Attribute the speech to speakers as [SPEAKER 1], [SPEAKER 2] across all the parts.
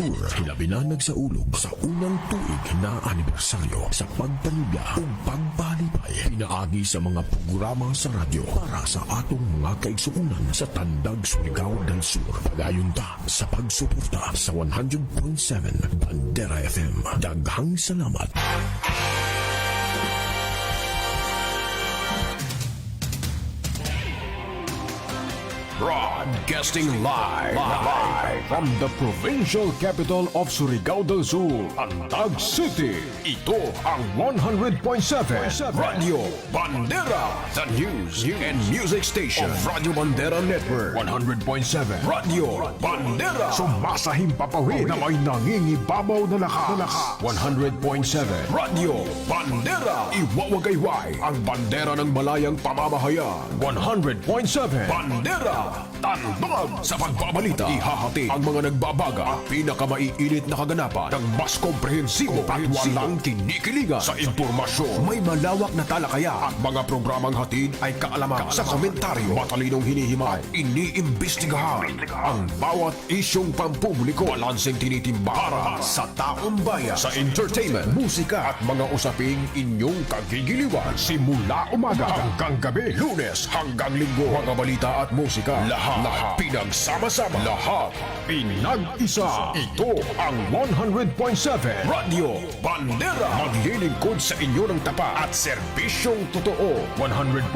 [SPEAKER 1] Sur, hilabi na nagsaulog sa unang tuig na anibersaryo sa pagpanibya o pagpalipay. Pinaagi sa mga programa sa radyo para sa atong mga kaigsuunan sa Tandag, Surigao del Sur. Pagayunta sa pagsuporta sa 100.7 Bandera FM. Daghang salamat.
[SPEAKER 2] Broadcasting live from the provincial capital of Surigao del Sur, Antag City. Ito ang 100.7 Radio Bandera, the news and music station of Radio Bandera Network. 100.7 Radio Bandera, sumasahim papawid na may nangingibabaw na lakas. 100.7 Radio Bandera, iwawagayway ang bandera ng malayang pamamahayan. 100.7 Bandera, tandog sa pagbabalita. Ihahati ang mga nagbabaga at pinakamaiinit na kaganapan ng mas komprehensibo at walang kinikiligan sa impormasyon. May malawak na talakayan at mga programang hatid ay kaalaman sa komentaryo. Matalinong hinihimay, iniimbestigahan ang bawat isyong pampubliko. Balanseng tinitimba para sa taong bayan. Sa entertainment, musika at mga usaping inyong kagigiliwan. Simula umaga hanggang gabi, Lunes hanggang Linggo. Mga balita at musika, lahat pinagsama-sama, lahat pinag-isa. Ito ang 100.7 Radio Bandera, maglilingkod sa inyo ng tapa at serbisyong totoo. 100.7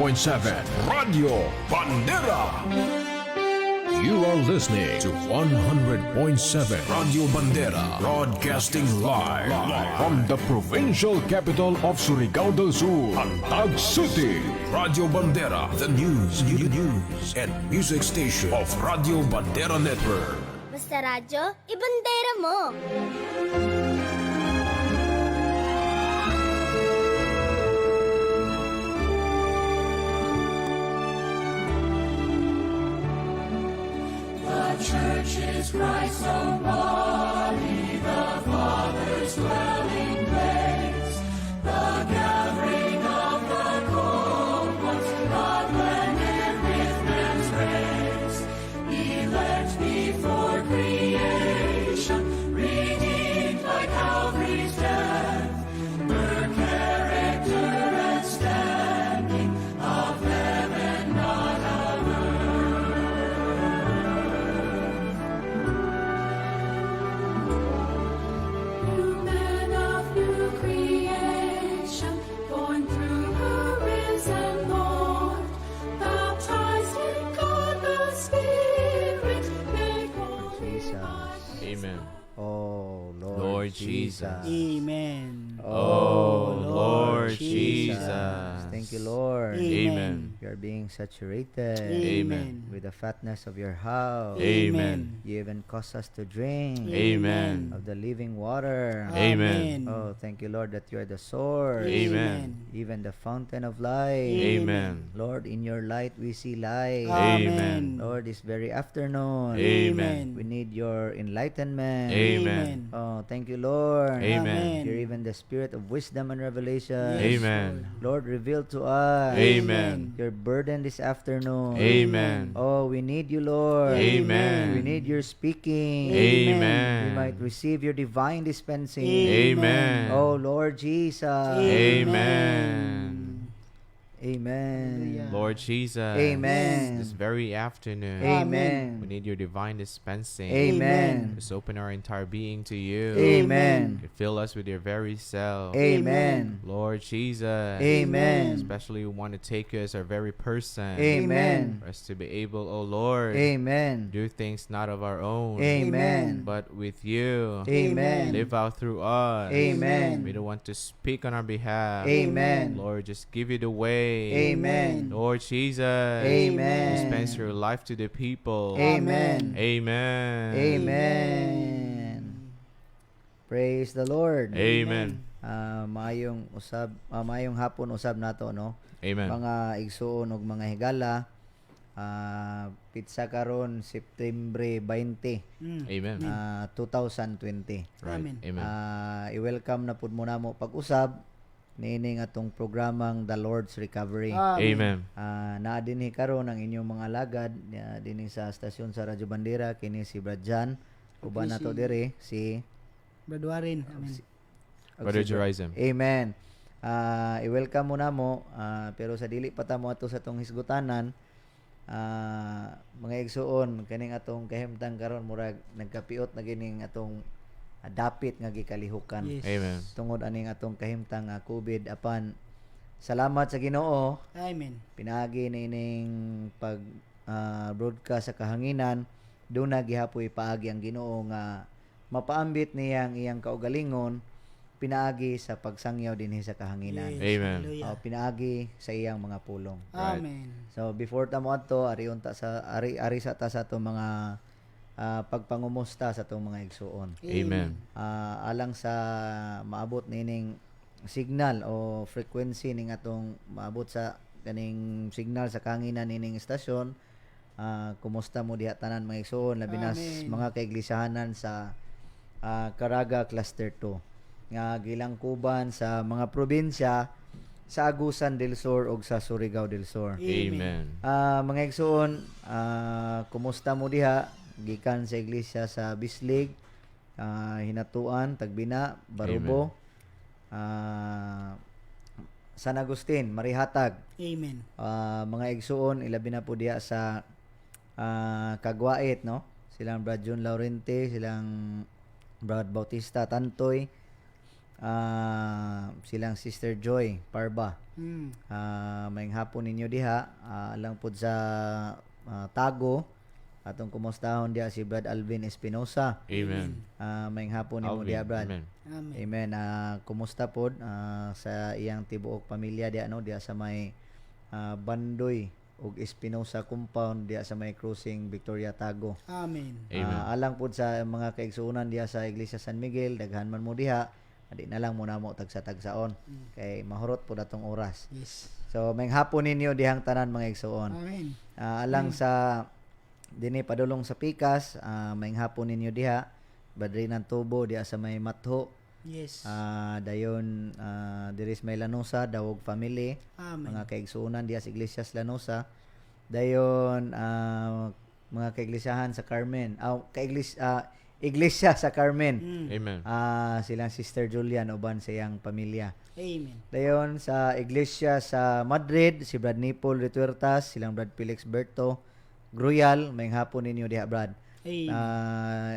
[SPEAKER 2] Radio Bandera. You are listening to 100.7 Radio Bandera, broadcasting live from the provincial capital of Surigao del Sur, Antag City. Radio Bandera, the news and music station of Radio Bandera Network.
[SPEAKER 3] Basta radyo, ibandera mo!
[SPEAKER 4] Church is Christ's own body, the Father's dwelling place, the gathering of the called ones, God blended with man's race, elect before creation, redeemed by Calvary's death, her character and standing of heaven, not of earth.
[SPEAKER 5] Amen.
[SPEAKER 6] Oh,
[SPEAKER 5] Lord Jesus.
[SPEAKER 6] Amen.
[SPEAKER 5] Oh, Lord Jesus.
[SPEAKER 6] Thank you, Lord.
[SPEAKER 5] Amen.
[SPEAKER 6] You are being saturated
[SPEAKER 5] Amen.
[SPEAKER 6] with the fatness of your house.
[SPEAKER 5] Amen.
[SPEAKER 6] You even cause us to drink
[SPEAKER 5] Amen.
[SPEAKER 6] of the living water.
[SPEAKER 5] Amen.
[SPEAKER 6] Oh, thank you, Lord, that you are the source.
[SPEAKER 5] Amen.
[SPEAKER 6] Even the fountain of light.
[SPEAKER 5] Amen.
[SPEAKER 6] Lord, in your light we see light.
[SPEAKER 5] Amen.
[SPEAKER 6] Lord, this very afternoon,
[SPEAKER 5] Amen.
[SPEAKER 6] we need your enlightenment.
[SPEAKER 5] Amen.
[SPEAKER 6] Oh, thank you, Lord.
[SPEAKER 5] Amen.
[SPEAKER 6] You're even the spirit of wisdom and revelation.
[SPEAKER 5] Amen.
[SPEAKER 6] Lord, reveal to us
[SPEAKER 5] Amen.
[SPEAKER 6] your burden this afternoon.
[SPEAKER 5] Amen.
[SPEAKER 6] Oh, we need you, Lord.
[SPEAKER 5] Amen.
[SPEAKER 6] We need your speaking.
[SPEAKER 5] Amen.
[SPEAKER 6] We might receive your divine dispensing.
[SPEAKER 5] Amen.
[SPEAKER 6] Oh, Lord Jesus.
[SPEAKER 5] Amen.
[SPEAKER 6] Amen.
[SPEAKER 5] Lord Jesus.
[SPEAKER 6] Amen.
[SPEAKER 5] This very afternoon,
[SPEAKER 6] Amen.
[SPEAKER 5] we need your divine dispensing.
[SPEAKER 6] Amen.
[SPEAKER 5] Just open our entire being to you.
[SPEAKER 6] Amen.
[SPEAKER 5] You fill us with your very self.
[SPEAKER 6] Amen.
[SPEAKER 5] Lord Jesus.
[SPEAKER 6] Amen.
[SPEAKER 5] Especially we want to take you as our very person.
[SPEAKER 6] Amen.
[SPEAKER 5] For us to be able, oh Lord,
[SPEAKER 6] Amen.
[SPEAKER 5] do things not of our own,
[SPEAKER 6] Amen.
[SPEAKER 5] but with you.
[SPEAKER 6] Amen.
[SPEAKER 5] Live out through us.
[SPEAKER 6] Amen.
[SPEAKER 5] We don't want to speak on our behalf.
[SPEAKER 6] Amen.
[SPEAKER 5] Lord, just give you the way.
[SPEAKER 6] Amen.
[SPEAKER 5] Lord Jesus.
[SPEAKER 6] Amen.
[SPEAKER 5] Dispense your life to the people.
[SPEAKER 6] Amen.
[SPEAKER 5] Amen.
[SPEAKER 6] Amen. Praise the Lord.
[SPEAKER 5] Amen.
[SPEAKER 6] Mayong hapon usab nato, no?
[SPEAKER 5] Amen.
[SPEAKER 6] Mga igsuon ug mga higala. Pizza karon September 20,
[SPEAKER 5] Amen.
[SPEAKER 6] 2020.
[SPEAKER 5] Right. Amen.
[SPEAKER 6] I-welcome na pud mo namo pag-usab niining atong programang The Lord's Recovery.
[SPEAKER 5] Amen.
[SPEAKER 6] Na dinhi karon ang inyong mga alagad dinhi sa stasyon sa Radyo Bandera, kini si Brad Jan Uban nato diri si
[SPEAKER 7] Brad Warren. Amen.
[SPEAKER 5] Brother Jerizem.
[SPEAKER 6] Amen. I-welcome mo na mo, pero sa dili pa ta mo ato sa tong hisgutanan, mga igsuon kaning atong kahimtang karon murag nagkapiot na gining atong dapit nga gikalihukan.
[SPEAKER 7] Yes.
[SPEAKER 5] Amen.
[SPEAKER 6] Tungod aning atong kahimtang COVID apan salamat sa Ginoo
[SPEAKER 7] Amen.
[SPEAKER 6] pinaagi nining pag broadcast sa kahanginan doon na gihapoy paagi ang Ginoo nga mapaambit niyang iyang kaugalingon pinaagi sa pagsangyaw dinhi sa kahanginan.
[SPEAKER 7] Yes.
[SPEAKER 5] Amen.
[SPEAKER 7] Hallelujah.
[SPEAKER 6] Pinaagi sa iyang mga pulong.
[SPEAKER 5] Right.
[SPEAKER 7] Amen.
[SPEAKER 6] So before ta mo adto ari unta sa ari sa ta sa atong mga pagpangumusta sa atong mga igsuon.
[SPEAKER 5] Amen.
[SPEAKER 6] Alang sa maabot nining signal o frequency ning atong maabot sa kaning signal sa kanginan nining estasyon, kumusta mo diha tanan mga igsoon labi na
[SPEAKER 7] Amen.
[SPEAKER 6] mga kaiglesiyahanan sa Caraga Cluster 2 nga gilangkuban sa mga probinsya sa Agusan del Sur ug sa Surigao del Sur.
[SPEAKER 5] Amen.
[SPEAKER 6] Mga igsoon, kumusta mo diha gikan sa iglesia sa Bislig, Hinatuan, Tagbina, Barubo, San Agustin, Marihatag.
[SPEAKER 7] Amen.
[SPEAKER 6] Mga igsuon ilabi na po diha sa Kagwait, no? Silang Brad Jun Laurente, silang Brad Bautista Tantoy, silang Sister Joy Parba. May hapon ninyo diha, alang pud sa Tago atong kumustahon diha si Brad Alvin Espinosa.
[SPEAKER 5] Amen.
[SPEAKER 6] May hapon nimo diha Brad.
[SPEAKER 5] Amen.
[SPEAKER 7] Amen.
[SPEAKER 6] Amen. Kumusta pod sa iyang tibuok pamilya diha no diha sa may Bandoy ug Espinosa compound diha sa may crossing Victoria Tago.
[SPEAKER 7] Amen.
[SPEAKER 5] Amen.
[SPEAKER 6] Alang pod sa mga kaigsuonan diha sa Iglesia San Miguel, daghan man mo diha, adi na lang muna mo tagsa-tagsaon kay mahurot pod atong oras.
[SPEAKER 7] Yes.
[SPEAKER 6] So may hapon ninyo dihang tanan mga igsuon.
[SPEAKER 7] Amen.
[SPEAKER 6] Alang sa dinhi padulong sa Pikas, may hapon ninyo diha, Badrinan Tubo diha sa may Matho.
[SPEAKER 7] Yes.
[SPEAKER 6] Dayon diri sa may Lanosa, Dawog Family,
[SPEAKER 7] Amen.
[SPEAKER 6] mga kaigsuonan diha sa Iglesias Lanosa. Dayon mga kaiglesiyahan sa Carmen. Iglesia sa Carmen.
[SPEAKER 5] Amen.
[SPEAKER 6] Silang Sister Julian uban sa iyang pamilya.
[SPEAKER 7] Amen.
[SPEAKER 6] Dayon sa iglesia sa Madrid, si Brad Nipol Retuertas, silang Brad Felix Berto Gruyal, may hapon ninyo diha Brad.
[SPEAKER 7] Amen.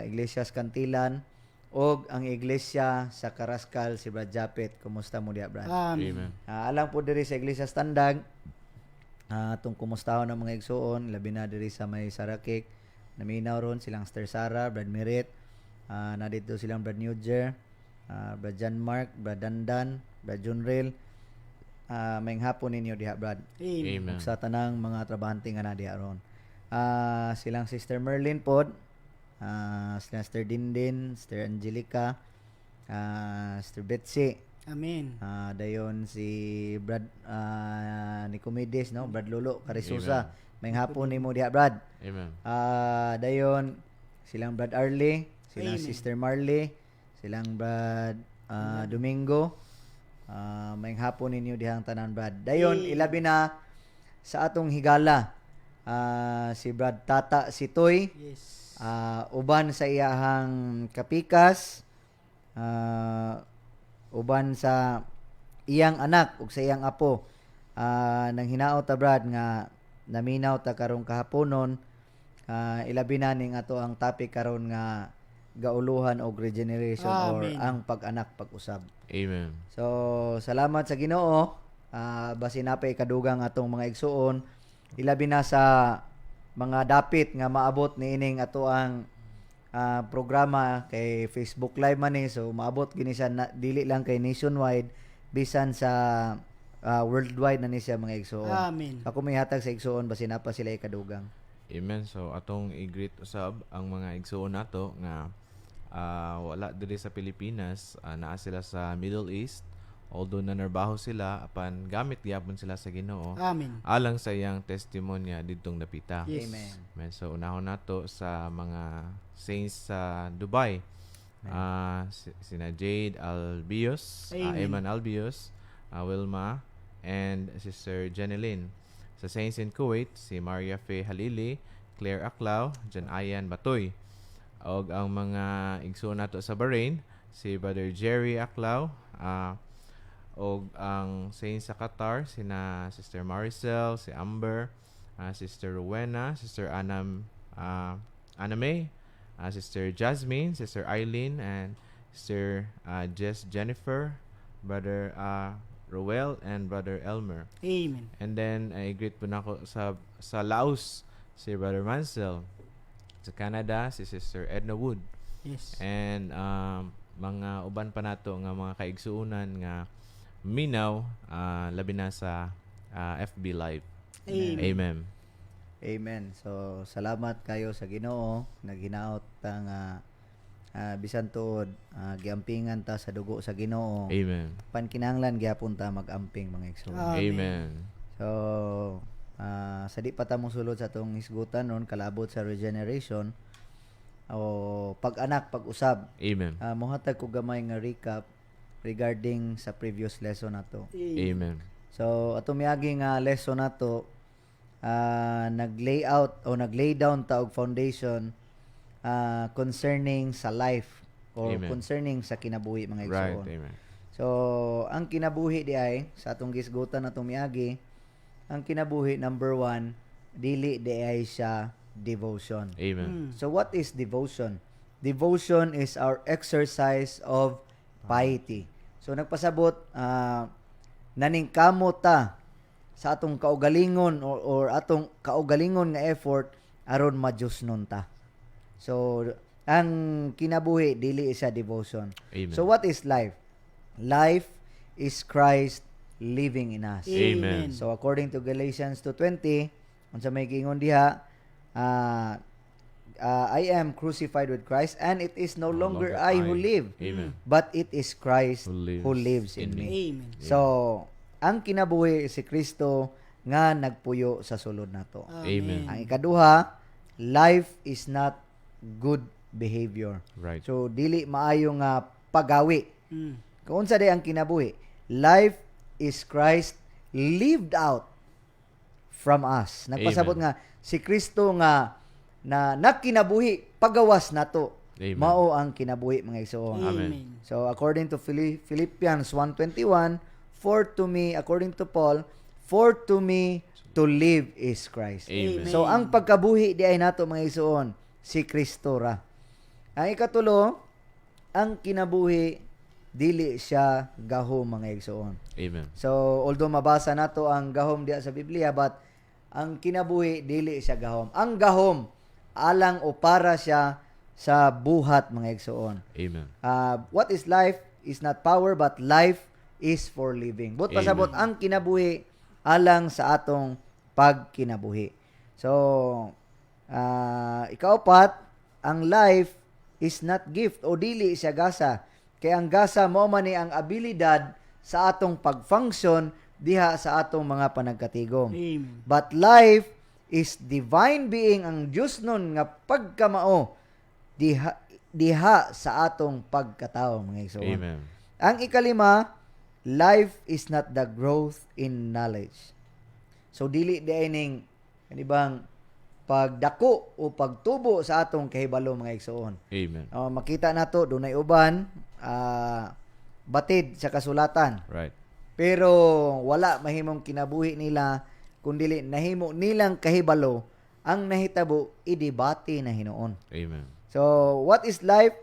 [SPEAKER 6] Iglesias Cantilan og ang iglesia sa Karaskal si Brad Japet. Kumusta mo diha Brad?
[SPEAKER 7] Amen.
[SPEAKER 5] Amen.
[SPEAKER 6] Alang po diri sa iglesia Standag, atong kumustahon ng mga igsuon, labi na diri sa may Sarakik, naminaw ron silang Sister Sara, Brad Merit, na dito silang Brad Newger, Brad John Mark, Brad Dandan, Brad Junril. May hapon ninyo diha Brad.
[SPEAKER 7] Amen.
[SPEAKER 5] Amen.
[SPEAKER 6] Ug sa tanang mga trabahante nga na diha ron. Silang Sister Merlin pod, silang Sister Dindin, Sister Angelica, Sister Betsy,
[SPEAKER 7] Amen.
[SPEAKER 6] dayon si Brad Nicomedes, no? Brad Lolo Carisusa. May hapon nimo diha Brad.
[SPEAKER 5] Amen.
[SPEAKER 6] Dayon silang Brad Arley, silang
[SPEAKER 7] Amen.
[SPEAKER 6] Sister Marley, silang Brad Domingo. May hapon ninyo dihang tanan Brad. Dayon
[SPEAKER 7] Amen.
[SPEAKER 6] ilabi na sa atong higala, si Brad Tata Sitoy,
[SPEAKER 7] Yes.
[SPEAKER 6] uban sa iyahang kapikas, uban sa iyang anak ug sa iyang apo, nang hinaot ta Brad nga naminaw ta karong kahaponon, ilabi na ning ato ang topic karon nga gauluhan og regeneration or
[SPEAKER 7] Amen.
[SPEAKER 6] ang pag-anak pag-usab.
[SPEAKER 5] Amen.
[SPEAKER 6] So salamat sa Ginoo, basin napay kadugang atong mga igsuon, ilabi na sa mga dapit nga maabot niining ato ang programa kay Facebook Live man ni, so maabot gini siya dili lang kay nationwide, bisan sa worldwide na ni siya mga igsuon.
[SPEAKER 7] Amen.
[SPEAKER 6] Ako may hatag sa igsuon basin napa sila ikadugang.
[SPEAKER 5] Amen. So atong i-greet usab ang mga igsuon nato nga wala diri sa Pilipinas, naa sila sa Middle East, although nanarbaho sila apan gamit gyapon sila sa Ginoo
[SPEAKER 7] Amen.
[SPEAKER 5] alang sa iyang testimonya didtong dapita.
[SPEAKER 7] Yes.
[SPEAKER 6] Amen.
[SPEAKER 5] Amen. So unahon nato sa mga saints sa Dubai. Sina Jade Albios,
[SPEAKER 7] Amen.
[SPEAKER 5] Eman Albios, Wilma, and Sister Jeneline. Sa saints in Kuwait, si Maria Faye Halili, Claire Aclao, Jan Ayan Batoy. og ang mga igsoon nato sa Bahrain, si Brother Jerry Aclao, og ang saint sa Qatar, sina Sister Maricel, si Amber, Sister Rowena, Sister Anna May, Sister Jasmine, Sister Eileen, and Sister Jess Jennifer, Brother Roel, and Brother Elmer.
[SPEAKER 7] Amen.
[SPEAKER 5] And then, i-greet po na ako sa Laos, si Brother Mansell. Sa Canada, si Sister Edna Wood.
[SPEAKER 7] Yes.
[SPEAKER 5] And mga uban pa nato nga mga kaigsuunan nga minaw, labi na sa FB Live.
[SPEAKER 7] Amen.
[SPEAKER 5] Amen.
[SPEAKER 6] Amen. So salamat kayo sa Ginoo naghinaot ta nga bisan tuod giampingan ta sa dugo sa Ginoo.
[SPEAKER 5] Amen.
[SPEAKER 6] Pankinahanglan gyapon ta mag-amping mga igsoon.
[SPEAKER 5] Amen.
[SPEAKER 6] So sa di pa ta mo sulod sa tong hisgutan nun kalabot sa regeneration o pag-anak pag-usab.
[SPEAKER 5] Amen.
[SPEAKER 6] Mohatag ko gamay nga recap regarding sa previous lesson nato.
[SPEAKER 5] Amen.
[SPEAKER 6] So ato miagi nga lesson nato nag-layout o nag-lay down ta og foundation concerning sa life or
[SPEAKER 5] Amen.
[SPEAKER 6] concerning sa kinabuhi mga
[SPEAKER 5] Right.
[SPEAKER 6] igsoon.
[SPEAKER 5] Amen.
[SPEAKER 6] So ang kinabuhi di ay sa atong gisgutan natong miagi, ang kinabuhi number 1 dili di ay siya devotion.
[SPEAKER 5] Amen.
[SPEAKER 6] So what is devotion? Devotion is our exercise of piety. So nagpasabot naningkamot ta sa atong kaugalingon or atong kaugalingon nga effort aron ma-Diosnon ta. So ang kinabuhi dili siya devotion.
[SPEAKER 5] Amen.
[SPEAKER 6] So what is life? Life is Christ living in us.
[SPEAKER 5] Amen.
[SPEAKER 6] So according to Galatians 2:20, unsa may giingon diha, I am crucified with Christ and it is no longer I who live,
[SPEAKER 5] Amen.
[SPEAKER 6] but it is Christ
[SPEAKER 5] Who
[SPEAKER 6] who
[SPEAKER 5] lives
[SPEAKER 6] lives in
[SPEAKER 5] in
[SPEAKER 6] me.
[SPEAKER 7] Amen.
[SPEAKER 6] So ang kinabuhi si Kristo nga nagpuyo sa sulod nato.
[SPEAKER 5] Amen.
[SPEAKER 6] Ang ikaduha, life is not good behavior.
[SPEAKER 5] Right.
[SPEAKER 6] So dili maayo nga pagawi.
[SPEAKER 7] Mm.
[SPEAKER 6] Kung unsa day ang kinabuhi, life is Christ lived out from us. Nagpasabot
[SPEAKER 5] Amen.
[SPEAKER 6] nga si Kristo nga na nakinabuhi pagawas nato.
[SPEAKER 5] Amen.
[SPEAKER 6] Mao ang kinabuhi mga igsoon.
[SPEAKER 5] Amen.
[SPEAKER 6] So according to Philippians 1:21, for to me, according to Paul, for to me to live is Christ.
[SPEAKER 5] Amen.
[SPEAKER 6] So ang pagkabuhi di ay nato mga igsoon si Kristo ra. Ang ikatulo, ang kinabuhi dili siya gahom mga igsoon.
[SPEAKER 5] Amen.
[SPEAKER 6] So although mabasa nato ang gahom diya sa Biblia, but ang kinabuhi dili siya gahom. Ang gahom alang o para siya sa buhat mga igsoon.
[SPEAKER 5] Amen.
[SPEAKER 6] What is life is not power, but life is for living. But pasabot
[SPEAKER 5] Amen.
[SPEAKER 6] ang kinabuhi alang sa atong pagkinabuhi. So ikaapat, ang life is not gift o dili siya gasa. Kaya ang gasa mao man ni ang abilidad sa atong pag-function diha sa atong mga panagkatigom.
[SPEAKER 7] Amen.
[SPEAKER 6] But life is divine being ang Diyos nun nga pagkamao diha sa atong pagkatao mga igsoon.
[SPEAKER 5] Amen.
[SPEAKER 6] Ang ikalima, life is not the growth in knowledge. So dili di ay ning kanibang pagdako o pagtubo sa atong kahibalo mga igsoon.
[SPEAKER 5] Amen.
[SPEAKER 6] Makita nato dunay uban batid sa kasulatan.
[SPEAKER 5] Right.
[SPEAKER 6] Pero wala mahimong kinabuhi nila kundi nahimo nilang kahibalo ang nahitabo idebate na hinuon.
[SPEAKER 5] Amen.
[SPEAKER 6] So, what is life?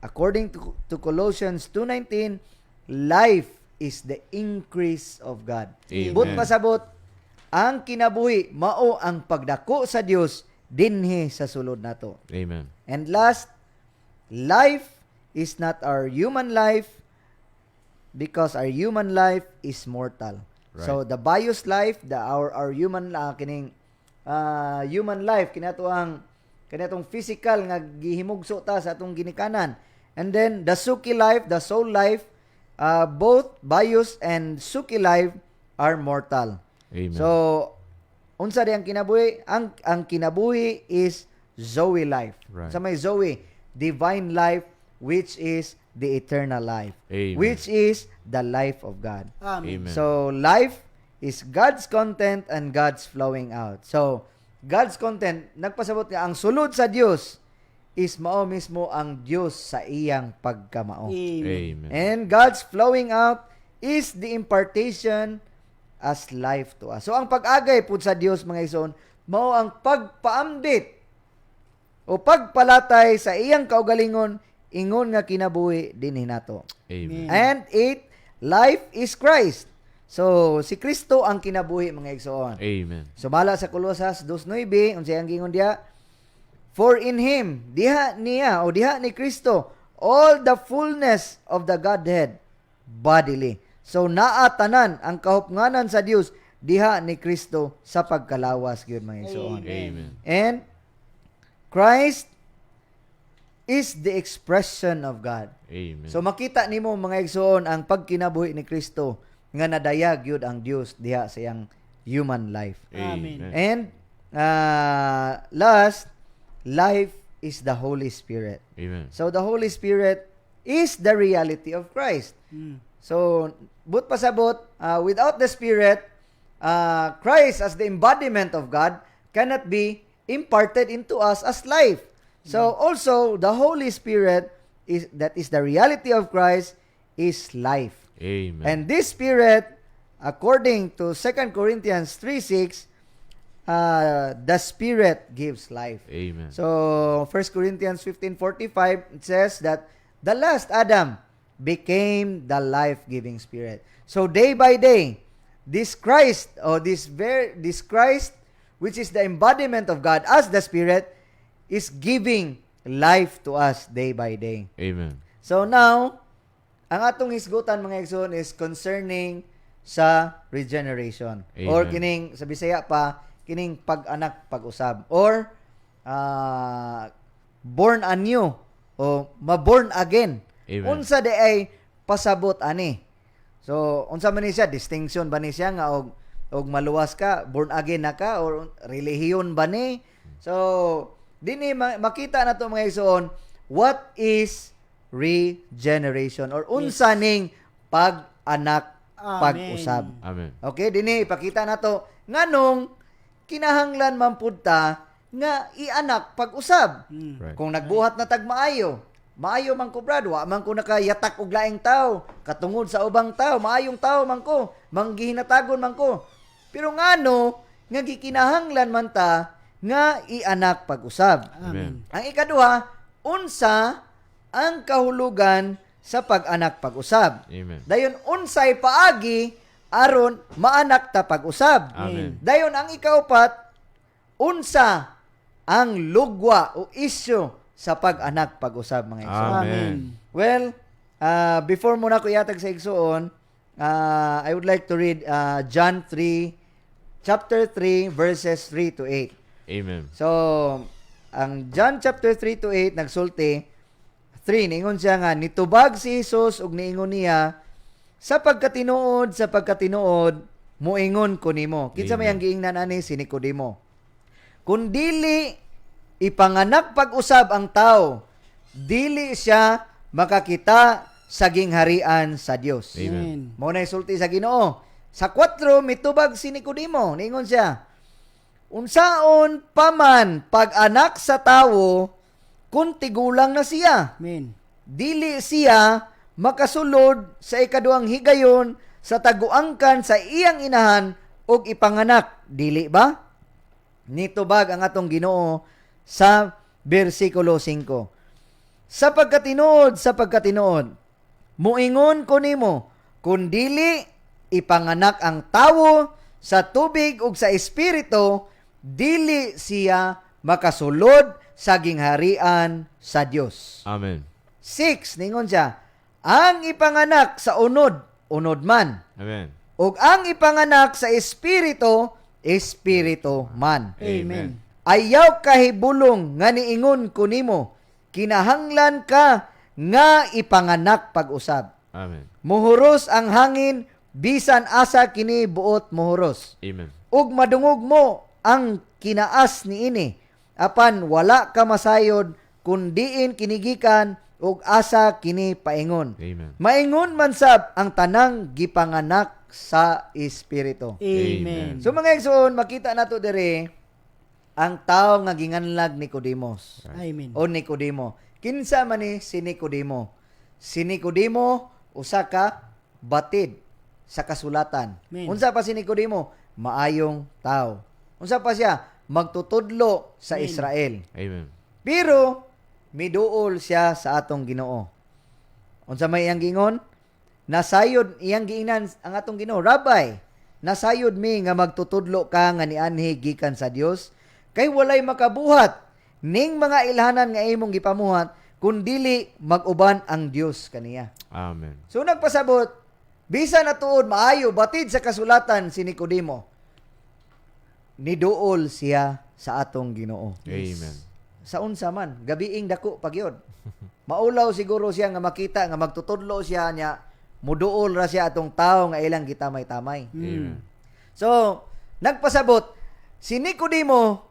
[SPEAKER 6] According to Colossians 2:19, life is the increase of God.
[SPEAKER 5] Amen.
[SPEAKER 6] But pasabot, ang kinabuhi mao ang pagdako sa Dios dinhi sa sulod nato.
[SPEAKER 5] Amen.
[SPEAKER 6] And last, life is not our human life because our human life is mortal.
[SPEAKER 5] Right.
[SPEAKER 6] So the bios life, our human kining human life kanatong physical nga gihimugso ta sa atong ginikanan. And then the suki life, the soul life, both bios and suki life are mortal.
[SPEAKER 5] Amen.
[SPEAKER 6] So unsa di ang kinabuhi? Ang kinabuhi is Zoe life.
[SPEAKER 5] Right.
[SPEAKER 6] Sa may Zoe, divine life which is the eternal life.
[SPEAKER 5] Amen.
[SPEAKER 6] Which is the life of God.
[SPEAKER 7] Amen.
[SPEAKER 5] Amen.
[SPEAKER 6] So life is God's content and God's flowing out. So God's content, nagpasabot nga ang sulod sa Dios is mao mismo ang Dios sa iyang pagkamao.
[SPEAKER 7] Amen.
[SPEAKER 5] Amen.
[SPEAKER 6] And God's flowing out is the impartation as life to us. So ang pag-agay pud sa Dios mga igsoon mao ang pagpaambit o pagpalatay sa iyang kaugalingon ingon nga kinabuhi dinhi nato.
[SPEAKER 5] Amen.
[SPEAKER 6] And 8, life is Christ. So si Kristo ang kinabuhi mga igsoon.
[SPEAKER 5] Amen.
[SPEAKER 6] Sumala sa Colosas 2:9 unsay ang gingon diha? For in him diha niya o diha ni Kristo all the fullness of the Godhead bodily. So naa tanan ang kahupnganan sa Dios diha ni Kristo sa pagkalawas gyud mga igsoon.
[SPEAKER 5] Amen.
[SPEAKER 6] And Christ is the expression of God.
[SPEAKER 5] Amen.
[SPEAKER 6] So makita nimo mga igsoon ang pagkinabuhi ni Kristo nga nadayag yun ang Dios diha sa iyang human life.
[SPEAKER 7] Amen.
[SPEAKER 6] And last, life is the Holy Spirit.
[SPEAKER 5] Amen.
[SPEAKER 6] So the Holy Spirit is the reality of Christ. So but pasabot, without the Spirit, Christ as the embodiment of God cannot be imparted into us as life. So also the Holy Spirit is the reality of Christ is life.
[SPEAKER 5] Amen.
[SPEAKER 6] And this Spirit, according to 2 Corinthians 3:6, the Spirit gives life.
[SPEAKER 5] Amen.
[SPEAKER 6] So 1 Corinthians 15:45 it says that the last Adam became the life-giving Spirit. So day by day, this Christ which is the embodiment of God as the Spirit is giving life to us day by day.
[SPEAKER 5] Amen.
[SPEAKER 6] So now, ang atong hisgutan mga igsoon is concerning sa regeneration.
[SPEAKER 5] Amen.
[SPEAKER 6] Or kining sa Bisaya pa, kining pag-anak pag-usab. Or born anew o ma-born again.
[SPEAKER 5] Amen.
[SPEAKER 6] Unsa di ay pasabot ani. So unsa man ni siya, distinction ba ni siya nga og maluwas ka, born again na ka, or relihiyon ba ni? So dinhi makita na to mga igsoon, what is regeneration or unsa ning pag-anak
[SPEAKER 7] Amen.
[SPEAKER 6] pag-usab.
[SPEAKER 5] Amen.
[SPEAKER 6] Okay, dinhi ipakita nato nganong kinahanglan man pud ta nga ianak pag-usab.
[SPEAKER 5] Right.
[SPEAKER 6] Kung nagbuhat na tag maayo man ko brad, wa man ko nakayatak og laing tao, katungod sa ubang tao, maayong tao man ko, manggihinatagon man ko. Pero ngano nga gikinahanglan man ta nga ianak pag-usab.
[SPEAKER 5] Amen.
[SPEAKER 6] Ang ikaduha, unsa ang kahulugan sa pag-anak pag-usab.
[SPEAKER 5] Amen.
[SPEAKER 6] Dayon unsay paagi aron maanak ta pag-usab.
[SPEAKER 5] Amen.
[SPEAKER 6] Dayon ang ikaupat, unsa ang lugwa o isyu sa pag-anak pag-usab mga igsoon.
[SPEAKER 5] Amen.
[SPEAKER 6] Well, before muna ko yatag sa igsoon, I would like to read John 3 chapter 3 verses 3 to 8.
[SPEAKER 5] Amen.
[SPEAKER 6] So, ang John chapter 3 to 8 nagsulti 3 ningon siya nga nitubag si Jesus ug niingon niya sa pagkatinuod moingon ko nimo. Kinsa may ang giingnan ani si Nicodemo. Kun dili ipanganak pag-usab ang tao, dili siya makakita sa gingharian sa Dios.
[SPEAKER 5] Amen.
[SPEAKER 6] Mao na isulti sa Ginoo. Sa 4 mitubag si Nicodemo, ningon siya, unsaon paman pag-anak sa tawo kung tigulang na siya.
[SPEAKER 7] Amen.
[SPEAKER 6] Dili siya makasulod sa ikaduhang higayon sa taguangkan sa iyang inahan og ipanganak. Dili ba? Nitubag ang atong Ginoo sa bersikulo 5. Sa pagkatinuod, muingon ko nimo, kung dili ipanganak ang tawo sa tubig ug sa espiritu, dili siya makasulod sa gingharian sa Dios.
[SPEAKER 5] Amen.
[SPEAKER 6] 6, ningon siya, ang ipanganak sa unod man.
[SPEAKER 5] Amen.
[SPEAKER 6] Ug ang ipanganak sa espiritu man.
[SPEAKER 7] Amen.
[SPEAKER 6] Ayaw kahibulong nga niingon ko nimo, kinahanglan ka nga ipanganak pag-usab.
[SPEAKER 5] Amen.
[SPEAKER 6] Muhuros ang hangin bisan asa kini buot muhuros.
[SPEAKER 5] Amen.
[SPEAKER 6] Ug madungog mo ang kinaas niini, apan wala ka masayod kun diin kinigikan ug asa kini paingon.
[SPEAKER 5] Amen.
[SPEAKER 6] Maingon man sab ang tanang gipanganak sa espiritu.
[SPEAKER 7] Amen.
[SPEAKER 6] So mga igsoon, makita nato dire ang tao nga ginganlag Nicodemos.
[SPEAKER 7] Amen.
[SPEAKER 6] O Nicodemo. Kinsa man ni si Nicodemo? Si Nicodemo usa ka batid sa kasulatan.
[SPEAKER 7] Amen.
[SPEAKER 6] Unsa pa si Nicodemo? Maayong tao. Unsa pa siya? Magtutudlo sa
[SPEAKER 7] Amen.
[SPEAKER 6] Israel.
[SPEAKER 5] Amen.
[SPEAKER 6] Pero miduol siya sa atong Ginoo. Unsa may iyang gingon? Nasayod iyang giingnan ang atong Ginoo, Rabbi, nasayod mi nga magtutudlo ka nga nianhi gikan sa Dios, kay walay makabuhat ning mga ilhanan nga imong gipamuhat kun dili mag-uban ang Dios kaniya.
[SPEAKER 5] Amen.
[SPEAKER 6] So nagpasabot, bisan na tuod maayo batid sa kasulatan si Nicodemo. Niduol siya sa atong Ginoo.
[SPEAKER 5] Amen.
[SPEAKER 6] Sa unsa man, gabiing dako pagyod. Maulaw siguro siya nga makita nga magtutudlo siya niya, muduol ra siya atong tao nga ilang gitamay-tamay.
[SPEAKER 5] Amen.
[SPEAKER 6] So, nagpasabot si Nicodemo,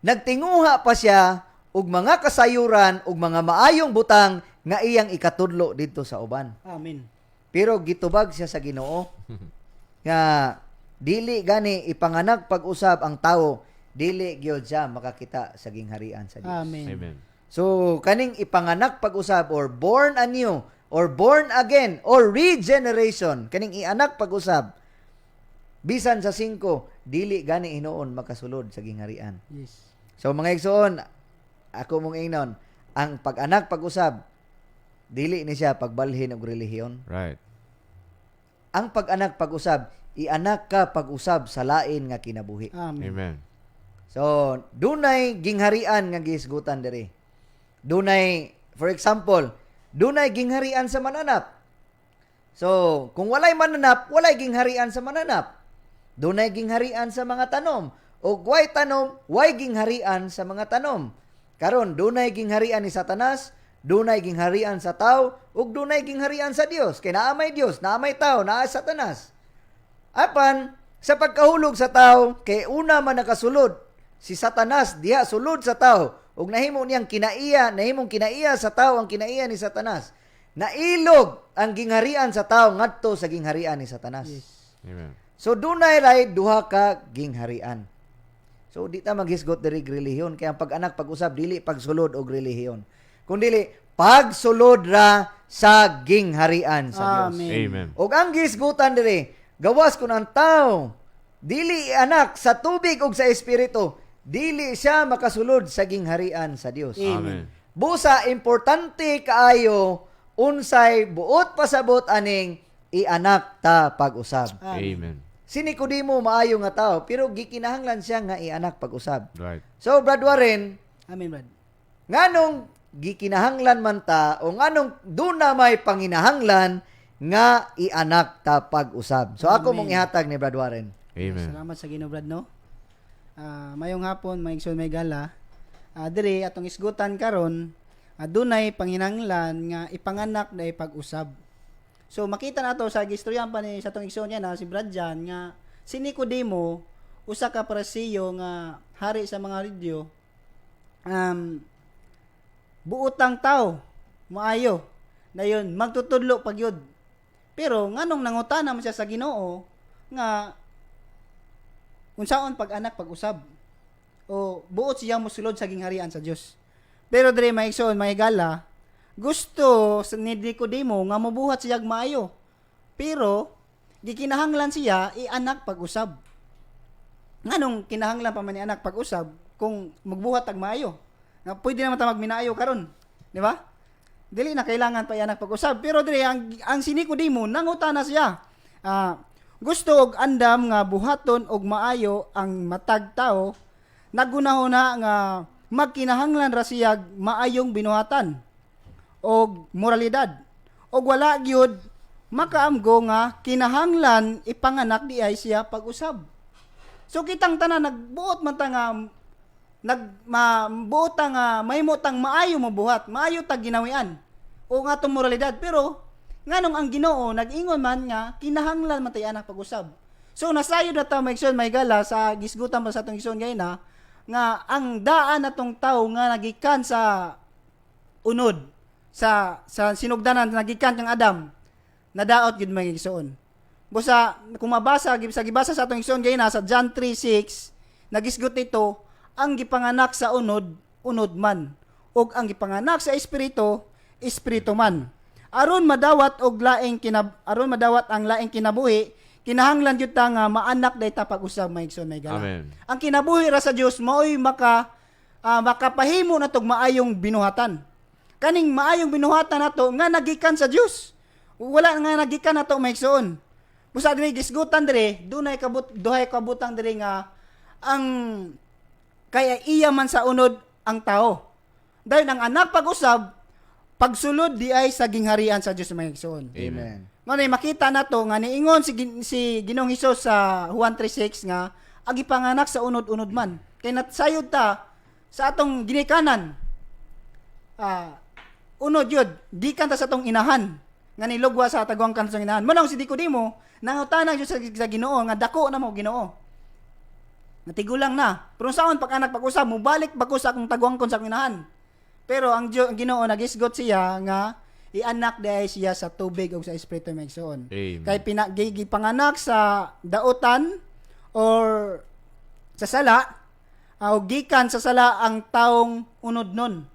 [SPEAKER 6] nagtinguha pa siya og mga kasayuran ug mga maayong butang nga iyang ikatudlo didto sa uban.
[SPEAKER 7] Amen.
[SPEAKER 6] Pero gitubag siya sa Ginoo nga dili gani ipanganak pag-usab ang tawo, dili gyud siya makakita sa gingharian sa Dios.
[SPEAKER 7] Amen.
[SPEAKER 5] Amen.
[SPEAKER 6] So, kaning ipanganak pag-usab or born anew or born again or regeneration, kaning ianak pag-usab, bisan sa 5, dili gani hinuon makasulod sa gingharian.
[SPEAKER 7] Yes.
[SPEAKER 6] So, mga igsoon, ako mong ingnon, ang pag-anak pag-usab, dili ni siya pagbalhin og relihiyon.
[SPEAKER 5] Right.
[SPEAKER 6] Ang pag-anak pag-usab, ianak ka pag-usab sa lain nga kinabuhi.
[SPEAKER 7] Amen.
[SPEAKER 5] Amen.
[SPEAKER 6] So, dunay gingharian nga gihisgutan diri. Dunay, for example, dunay gingharian sa mananap. So, kung walay mananap, walay gingharian sa mananap. Dunay gingharian sa mga tanom. O way tanom, way gingharian sa mga tanom. Karon, dunay gingharian ni Satanas, dunay gingharian sa tao, ug dunay gingharian sa Dios. Kay naa may Dios, naa may tao, naa Satanas. Apan, sa pagkahulog sa tao, kay una man nakasulod, si Satanas diha sulod sa tao, ug nahimo niyang nahimong kinaiya sa tao ang kinaiya ni Satanas. Nailog ang gingharian sa tao ngadto sa gingharian ni Satanas.
[SPEAKER 5] Amen.
[SPEAKER 6] So dunay ray duha ka gingharian. So di ta maghisgot diri relihiyon, kaya ang pag-anak pag-usab dili pagsulod og relihiyon, kundi pagsulod ra sa gingharian sa Dios.
[SPEAKER 7] Amen.
[SPEAKER 5] Amen.
[SPEAKER 6] Og ang gisgutan diri, gawas kun ang tao dili anak sa tubig ug sa espiritu, dili siya makasulod sa gingharian sa Dios.
[SPEAKER 5] Amen.
[SPEAKER 6] Busa importante kaayo unsay buot pasabot aning ianak ta pag-usab.
[SPEAKER 5] Amen.
[SPEAKER 6] Si Nicodemo maayo nga tao, pero gikinahanglan siya nga ianak pag-usab.
[SPEAKER 5] Right.
[SPEAKER 6] So Brad Warren,
[SPEAKER 7] Amen, Brad.
[SPEAKER 6] nganong gikinahanglan man ta o nganong duna may panginahanglan nga ianak ta pag-usab. So ako
[SPEAKER 7] Amen.
[SPEAKER 6] mong ihatag ni Brad Warren.
[SPEAKER 5] Amen.
[SPEAKER 7] Salamat sa Ginoo, Brad, no? Mayong hapon, may igsoon, may gala. Diri atong isgutan karon, dunay panginahanglan nga ipanganak na ipag-usab. So makita nato sa gistoryan pa ni sa atong igsoon niya na si Brad Jan nga si Nicodemo usa ka parisiyo nga hari sa mga radyo. Buotang tao, maayo. Dayon magtutudlo pagyud. Pero nganong nangutana man siya sa Ginoo nga unsaon pag-anak pag-usab o buot siya mosulod sa gingharian sa Dios. Pero diri maigsoon may gala, gusto ni Nicodemo nga mabuhat siya maayo. Pero gikinahanglan siya ianak pag-usab. Nganong kinahanglan pa man ni anak pag-usab kung magbuhat tag maayo? Nga pwede naman ta magminayo karon, di ba? Dili na kailangan pa ianak pag-usab. Pero diri ang si Nicodemo nangutana siya. Gusto og andam nga buhaton og maayo ang matag tao, nagunahuna nga magkinahanglan ra siya maayong binuhatan og moralidad. Og wala gyud makaamgo nga kinahanglan ipanganak di ay siya pag-usab. So kitang tanan nagbuot man ta nga buot ta nga mahimo tang maayo mabuhat, maayo tag ginawian o nga tong moralidad, pero nganong ang Ginoo nag-ingon man nga kinahanglan man tay anak pag-usab. So nasayod na ta maigsoon may gala sa gisgutan pa sa atong igsoon gayna nga ang daan natong tawo nga nagikan sa unod sa sinugdanan nagikan kang Adam nadaot gid may igsoon. Busa kung mabasa sa gibasa sa atong igsoon gayna sa John 3:6 nagisgot nito ang gipanganak sa unod, unod man. Ug ang gipanganak sa espiritu, espiritu man. Aron madawat aron madawat ang laing kinabuhi, kinahanglan jud ta nga maanak dayta pag-usab maigsoon may gala.
[SPEAKER 5] Amen.
[SPEAKER 7] Ang kinabuhi ra sa Dios mao'y makapahimo na tog maayong binuhatan. Kaning maayong binuhatan nato nga nagikan sa Dios. Wala nga nagikan nato maigsoon. Busa diri gisgutan diri, duhay kabutang diri nga ang kaya iya man sa unod ang tao. Dahil ang anak pag-usab, pagsulod di ay sa gingharian sa Dios maigsoon.
[SPEAKER 6] Amen.
[SPEAKER 7] Manay makita nato nga niingon si Ginoong Hesus sa Juan 3:6 nga agi panganak sa unod-unod man. Kay natsayod ta sa atong ginikanan. Unod yun, gikan ta sa atong inahan nga nilugwa sa tagwang kan sa inahan. Manong si Nikodemo nangutanang jud sa Ginoo nga dako na mo Ginoo. Natigulang na. Pero saon pag anak pag-usab mo balik bago sa akong tagwang kon sa inahan. Pero ang Ginoo nagisgot siya nga ianak dahil siya sa tubig o sa espiritu maigsoon.
[SPEAKER 5] Amen.
[SPEAKER 7] Kay gipanganak sa dautan or sa sala o gikan sa sala ang taong unod nun.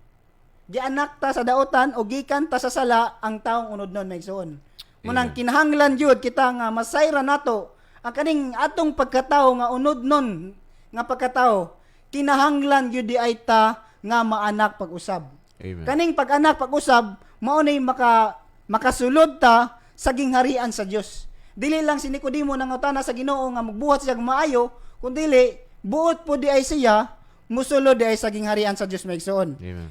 [SPEAKER 7] Gianak ta sa dautan o gikan ta sa sala ang taong unod nun maigsoon. Munang kinahanglan jud kita nga masayra nato ang kaning atong pagkatao nga unod nun nga pagkatao kinahanglan jud di ay ta nga maanak pag-usab.
[SPEAKER 5] Amen.
[SPEAKER 7] Kaning pag-anak pag-usab mao nay makasulod ta sa gingharian sa Dios. Dili lang si Nicodemo nangutana sa Ginoo nga magbuhat siya maayo, kundi buot po di ay siya musulod di ay sa gingharian sa Dios maigsoon.
[SPEAKER 5] Amen.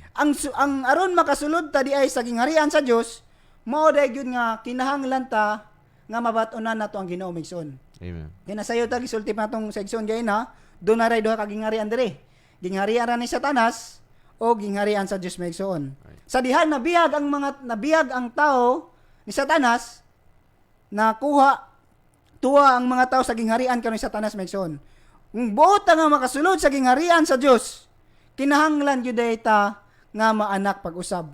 [SPEAKER 7] Ang aron makasulod ta di ay sa gingharian sa Dios, mao day gyud nga kinahanglan ta nga mabat-unan nato ang Ginoo maigsoon.
[SPEAKER 5] Amen.
[SPEAKER 7] Kaya sayo ta gisulti pa natong seksyon gay na, doon na ray duha ka gingharian diri. Gingharian ra ni Satanas o gingharian sa Dios maigsoon. Sa dihan nabihag ang tao ni Satanas na tuwa ang mga tao sa gingharian karon ni Satanas maigsoon. Kung buot nga makasulod sa gingharian sa Dios, kinahanglan gyud ta nga maanak pag-usab.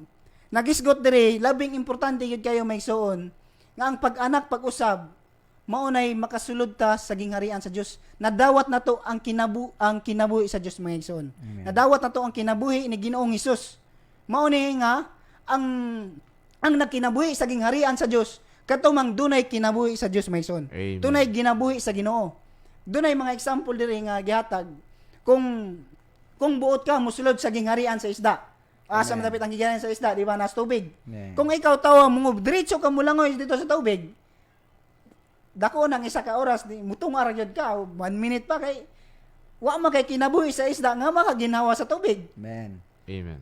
[SPEAKER 7] Nagisgot diri labing importante gyud kayo maigsoon nga ang pag-anak pag-usab maunay makasulod ta sa gingharian sa Dios. Nadawat nato ang kinabuhi sa Dios mga igsoon. Nadawat nato ang kinabuhi ni Ginoong Hesus. Mao ni nga ang nagkinabuhi sa gingharian sa Dios katumang dunay kinabuhi sa Dios mga igsoon.
[SPEAKER 5] Amen.
[SPEAKER 7] Dunay ginabuhi sa Ginoo. Dunay mga example diri nga gihatag kung buot ka musulod sa gingharian sa isda. Asa man dapat ang gingharian sa isda, di ba, nas tubig.
[SPEAKER 6] Amen.
[SPEAKER 7] Kung ikaw tawo mo diretso ka mulangoy dito sa tubig, dako nang isa ka oras di mutunga ra gyud ka 1 minute pa kay wa man kay kinabuhi sa isda nga makaginawa sa tubig.
[SPEAKER 6] Amen.
[SPEAKER 5] Amen.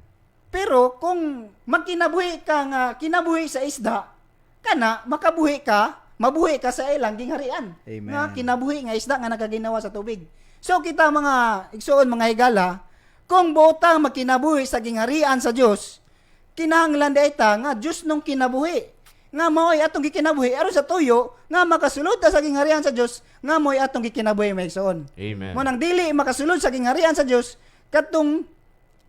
[SPEAKER 7] Pero kung magkinabuhi ka nga kinabuhi sa isda kana mabuhi ka sa ilang gingharian.
[SPEAKER 6] Amen.
[SPEAKER 7] Nga kinabuhi nga isda nga nagaginawa sa tubig. So kita mga igsoon mga higala, kung buotang magkinabuhi sa gingharian sa Dios, kinahanglan dayta nga Dios nung kinabuhi. Nga mo'y atong gikinabuhi aron sa tuyo nga makasulod ta sa gingharian sa Dios nga mo'y atong gikinabuhi maigsoon.
[SPEAKER 5] Amen.
[SPEAKER 7] Mo nang dili makasulod sa gingharian sa Dios katong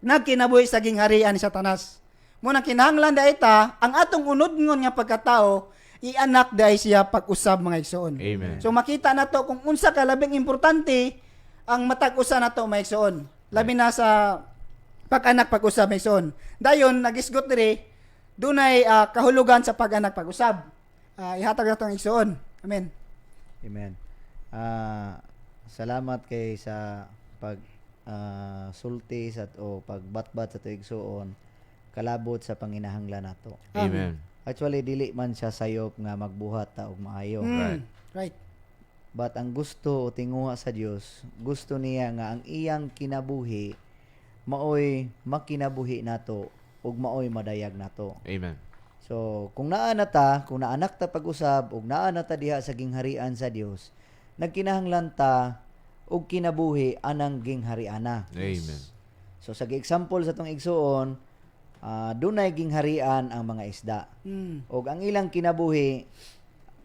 [SPEAKER 7] nagkinabuhi sa gingharian ni Satanas. Mo nang kinahanglan dayta ang atong unodngon nga pagkatao ianak dahi siya pag-usab mga igsoon.
[SPEAKER 5] Amen.
[SPEAKER 7] So makita nato kung unsa ka labing importante ang matag-usa nato mga igsoon. Labi na sa pag-anak pag-usab mga igsoon. Dayon nagisgot diri dunay kahulugan sa pag-anak pag-usab. Ihatag nato ang igsoon. Amen.
[SPEAKER 6] Amen. Salamat kay sa pag sulti sa o pagbatbat sa tuigsoon kalabot sa panginahanglan nato.
[SPEAKER 5] Amen.
[SPEAKER 6] Actually dili man siya sayop nga magbuhat ta og maayo.
[SPEAKER 7] Right.
[SPEAKER 6] But ang gusto o tinguha sa Dios, gusto niya nga ang iyang kinabuhi maoy makinabuhi nato ug maoy madayag nato.
[SPEAKER 5] Amen.
[SPEAKER 6] So, kung naanak ta pag-usab ug naa na ta diha sa gingharian sa Dios, nagkinahanglan ta og kinabuhi anang ginghariana.
[SPEAKER 5] Amen.
[SPEAKER 6] So, sa example sa tong igsuon, dunay gingharian ang mga isda. Og ang ilang kinabuhi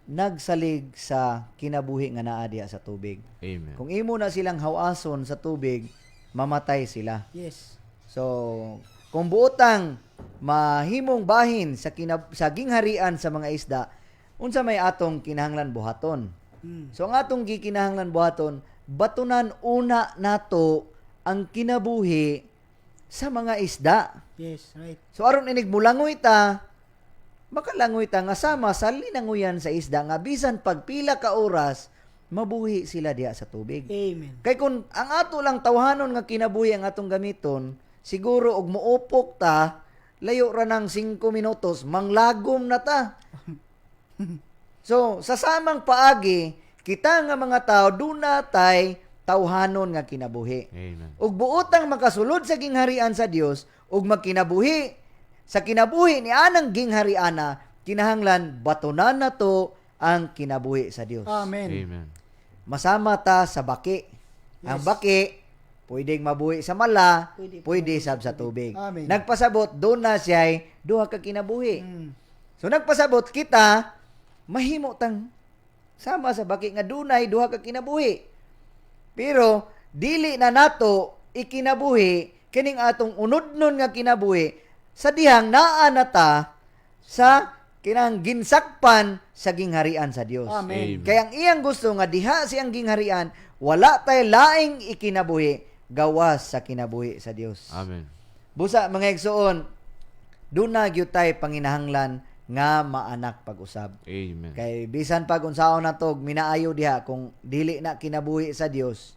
[SPEAKER 6] nagsalig sa kinabuhi nga naa diha sa tubig.
[SPEAKER 5] Amen.
[SPEAKER 6] Kung imo na silang hawason sa tubig, mamatay sila.
[SPEAKER 7] Yes.
[SPEAKER 6] So, kung buotang mahimong bahin sa gingharian sa mga isda, unsa may atong kinahanglan buhaton. So ang atong gikinahanglan buhaton, batunan una nato ang kinabuhi sa mga isda.
[SPEAKER 7] Yes, right.
[SPEAKER 6] So aron inig mulangoy ta, makalangoy ta nga sama sa linanguyan sa isda nga bisan pagpila ka oras mabuhi sila diha sa tubig.
[SPEAKER 7] Amen.
[SPEAKER 6] Kay kung ang ato lang tawhanon nga kinabuhi ang atong gamiton, siguro og muupok ta, layo ra ng 5 minutos, manglagom na ta. So, sa samang paagi, kita nga mga tao, duna tay tawhanon nga kinabuhi.
[SPEAKER 5] Amen.
[SPEAKER 6] Ug buotang makasulod sa gingharian sa Dios, ug magkinabuhi, sa kinabuhi ni anang ginghariana, kinahanglan batunan na to ang kinabuhi sa Dios.
[SPEAKER 7] Amen.
[SPEAKER 5] Amen.
[SPEAKER 6] Masama ta sa baki. Ang baki, pwedeng mabuhi sa mala, pwede sab sa tubig.
[SPEAKER 7] Amen.
[SPEAKER 6] Nagpasabot, doon na siya'y duha ka kinabuhi.
[SPEAKER 7] Mm.
[SPEAKER 6] So nagpasabot kita, mahimo tang sama sa baki nga dunay duha ka kinabuhi. Pero dili na nato ikinabuhi kining atong unodnon nga kinabuhi sa dihang naa na ta sa kinang ginsakpan sa gingharian sa Dios.
[SPEAKER 7] Amen.
[SPEAKER 6] Kaya ang iyang gusto nga diha siyang gingharian, wala tay laing ikinabuhi gawas sa kinabuhi sa Dios.
[SPEAKER 5] Amen.
[SPEAKER 6] Busa mga igsoon, doon na gyud tay panginahanglan nga maanak pag-usab.
[SPEAKER 5] Amen.
[SPEAKER 6] Kay bisan pag unsaon natog minaayo diha kung dili na kinabuhi sa Dios,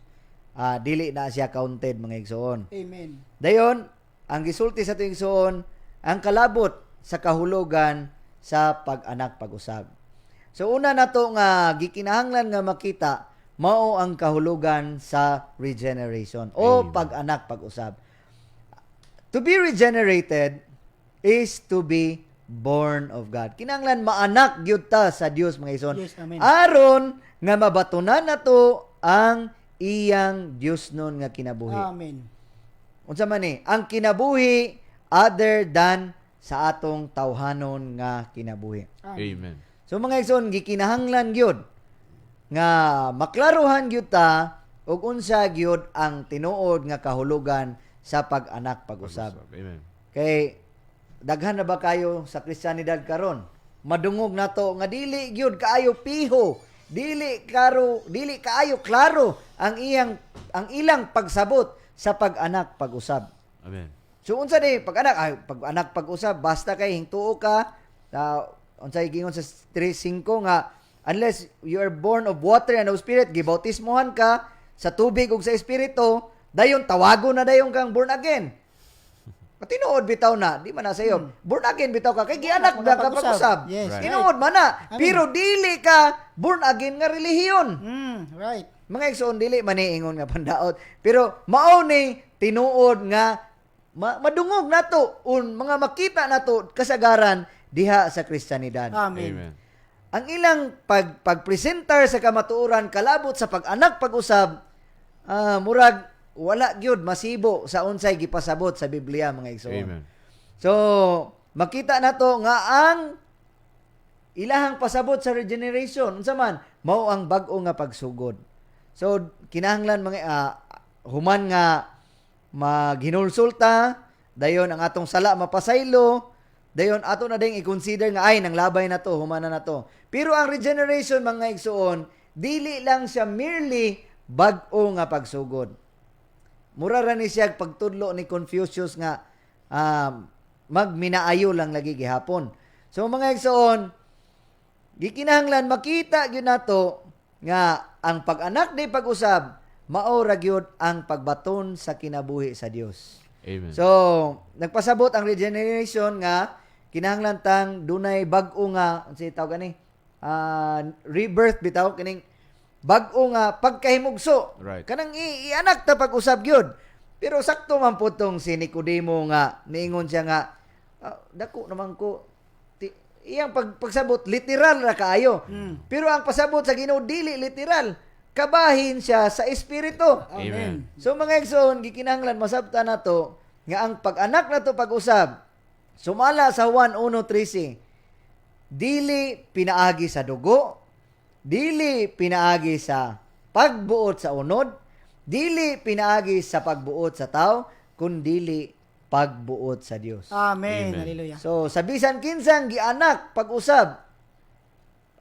[SPEAKER 6] dili na siya counted mga igsoon.
[SPEAKER 7] Amen.
[SPEAKER 6] Dayon, ang gisulti sa tuwing igsoon, ang kalabot sa kahulugan sa pag-anak pag-usab. So una nato nga gikinahanglan nga makita mao ang kahulugan sa regeneration o
[SPEAKER 5] Amen.
[SPEAKER 6] pag-anak pag-usab. To be regenerated is to be born of God. Kinahanglan maanak gyud ta sa Dios mga ison.
[SPEAKER 7] Yes, amen.
[SPEAKER 6] Aron nga mabatunan nato ang iyang Dios nun nga kinabuhi.
[SPEAKER 7] Amen.
[SPEAKER 6] Unsa man ni? Ang kinabuhi other than sa atong tawhanon nga kinabuhi.
[SPEAKER 5] Amen.
[SPEAKER 6] So mga igsoon, gikinahanglan gyud nga maklaruhan gyud ta ug unsa gyud ang tinuod nga kahulugan sa pag-anak pag-usab.
[SPEAKER 5] Amen.
[SPEAKER 6] Kay daghan na ba kayo sa Kristiyanidad karon? Madungog nato nga dili gyud kaayo piho, dili kaayo klaro ang ilang pagsabot sa pag-anak pag-usab.
[SPEAKER 5] Amen.
[SPEAKER 6] So unsa ni pag-anak pag-usab basta kay hingtuo ka unsa gingon sa 3:5 nga unless you are born of water and of spirit gibautismohan ka sa tubig ug sa espiritu dayon tawago na dayon kang born again. Tinuod bitaw na di man na sayo. Born again bitaw ka kay gianak ba ka pag-usab.
[SPEAKER 7] Yes,
[SPEAKER 5] Right.
[SPEAKER 6] Tinuod man na.
[SPEAKER 7] Amen.
[SPEAKER 6] Pero dili ka born again nga relihiyon.
[SPEAKER 7] Right.
[SPEAKER 6] Mga igsoon dili man ni ingon nga pandaot. Pero mao ni tinuod nga madungog nato mga makita nato kasagaran diha sa Kristiyanidad.
[SPEAKER 7] Amen.
[SPEAKER 5] Amen.
[SPEAKER 6] Ang ilang pagpresentar sa kamatuoran kalabot sa pag-anak pag-usab murag wala gyud masibo sa unsay gipasabot sa Biblia mga igsoon.
[SPEAKER 5] Amen.
[SPEAKER 6] So makita nato nga ang ilahang pasabot sa regeneration unsa man mao ang bag-o nga pagsugod. So kinahanglan mga human nga maghinulsulta, dayon ang atong sala mapasaylo, dayon ato na ding i-consider nga ay nang labay na to, humana na to. Pero ang regeneration mga igsuon, dili lang siya merely bag-o nga pagsugod. Mura ra ni siya pagtudlo ni Confucius nga magminaayo lang lagi gihapon. So mga igsuon, gikinahanglan makita gyud nato nga ang pag-anak di pag-usab mao ra gyud ang pagbaton sa kinabuhi sa Dios.
[SPEAKER 5] Amen.
[SPEAKER 6] So, nagpasabot ang regeneration nga kinahanglan tang dunay bag-o nga unsa tawag ani? Rebirth bitaw kining bag-o nga pagkahimugso.
[SPEAKER 5] Right.
[SPEAKER 6] Kanang ianak ta pag-usab gyud. Pero sakto man po tong si Nicodemo nga niingon siya nga dako naman ko iyang pagsabot literal ra kaayo. Pero ang pasabot sa Ginoo dili literal. Kabahin siya sa espiritu.
[SPEAKER 5] Amen.
[SPEAKER 6] So mga igsoon, gikinahanglan masabtan nato nga ang pag-anak nato pag-usab sumala sa Juan 1:13. Dili pinaagi sa dugo, dili pinaagi sa pagbuot sa unod, dili pinaagi sa pagbuot sa tao, kundi pagbuot sa Dios.
[SPEAKER 7] Amen.
[SPEAKER 5] Amen.
[SPEAKER 7] Hallelujah.
[SPEAKER 6] So sa bisan kinsang gianak pag-usab,